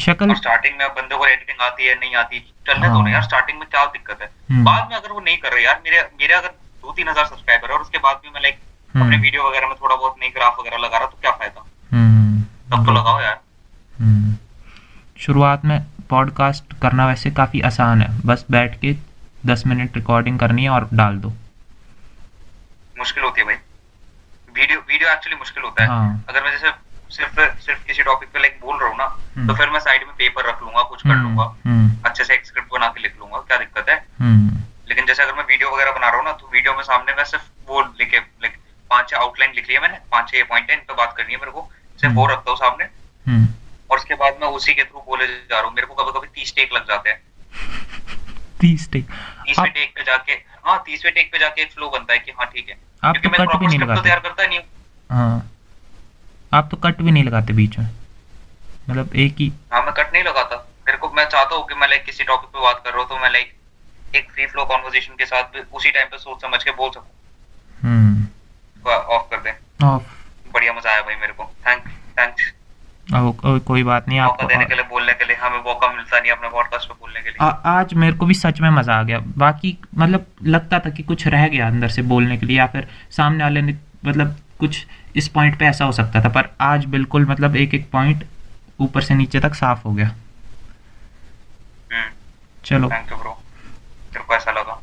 शक्ल और स्टार्टिंग में बंदे को एडिटिंग आती है नहीं आती, चलने दो ना यार, स्टार्टिंग में क्या दिक्कत है। बाद में अगर वो नहीं कर रहे यार, मेरे अगर 2-3 हजार सब्सक्राइबर है और उसके बाद भी मैं लाइक अपने वीडियो वगैरह में थोड़ा बहुत नई ग्राफ वगैरह लगा रहा, तो क्या फायदा। तब तो लगाओ यार। शुरुआत में पॉडकास्ट करना वैसे काफ़ी आसान है, बस बैठ के 10 मिनट रिकॉर्डिंग करनी है और डाल दो। मुश्किल होती है भाई, वीडियो एक्चुअली मुश्किल होता है। हाँ। अगर मैं जैसे सिर्फ किसी टॉपिक पे लाइक बोल रहा हूँ ना, तो फिर मैं साइड में पेपर रख लूंगा, कुछ कर लूंगा, अच्छे से एक स्क्रिप्ट बना के लिख लूंगा, क्या दिक्कत है। लेकिन जैसे अगर मैं वीडियो वगैरह बना रहा हूँ ना, तो वीडियो में सामने मैं सिर्फ वो लिखे, लाइक 5-6 आउटलाइन लिख लिया मैंने, 5-6 पॉइंट है, इन पे बात करनी है मेरे को, सिर्फ वो रखता हूँ सामने, और उसके बाद मैं उसी के थ्रू बोले जा रहा हूँ। मेरे को कभी कभी 30 टेक लग जाते हैं। 30वें टेक पे जाके, हाँ 30वें टेक पे जाके एक फ्लो बनता है कि हाँ ठीक है, क्योंकि मैं प्रॉपर स्क्रिप्ट तो तैयार करता नहीं हूँ। हाँ, आप तो कट भी नहीं लगाते बीच में, मतलब एक ही। हाँ मैं कट नहीं लगाता, मेरे को, मैं चाहता हूँ कि मैं लाइक किसी टॉपिक पे बात कर रहा हूँ तो मैं लाइक एक फ्री फ्लो कॉन्वर्सेशन के साथ उसी टाइम पे सोच समझ के बोल सकूँ। ऑफ कर दें। ऑफ। बढ़िया, मजा आया भाई मेरे को, थैंक्स। कोई बात नहीं, आपको देने के लिए, बोलने के लिए, हमें मौका मिलता नहीं अपने पॉडकास्ट पे बोलने के लिए। आज मेरे को भी सच में मजा आ गया। बाकी मतलब लगता था कि कुछ रह गया अंदर से बोलने के लिए, या फिर सामने वाले ने मतलब कुछ इस पॉइंट पे ऐसा हो सकता था, पर आज बिल्कुल मतलब एक एक पॉइंट ऊपर से नीचे तक साफ हो गया। चलो, थैंक यू ब्रो, तेरे को ऐसा लगा।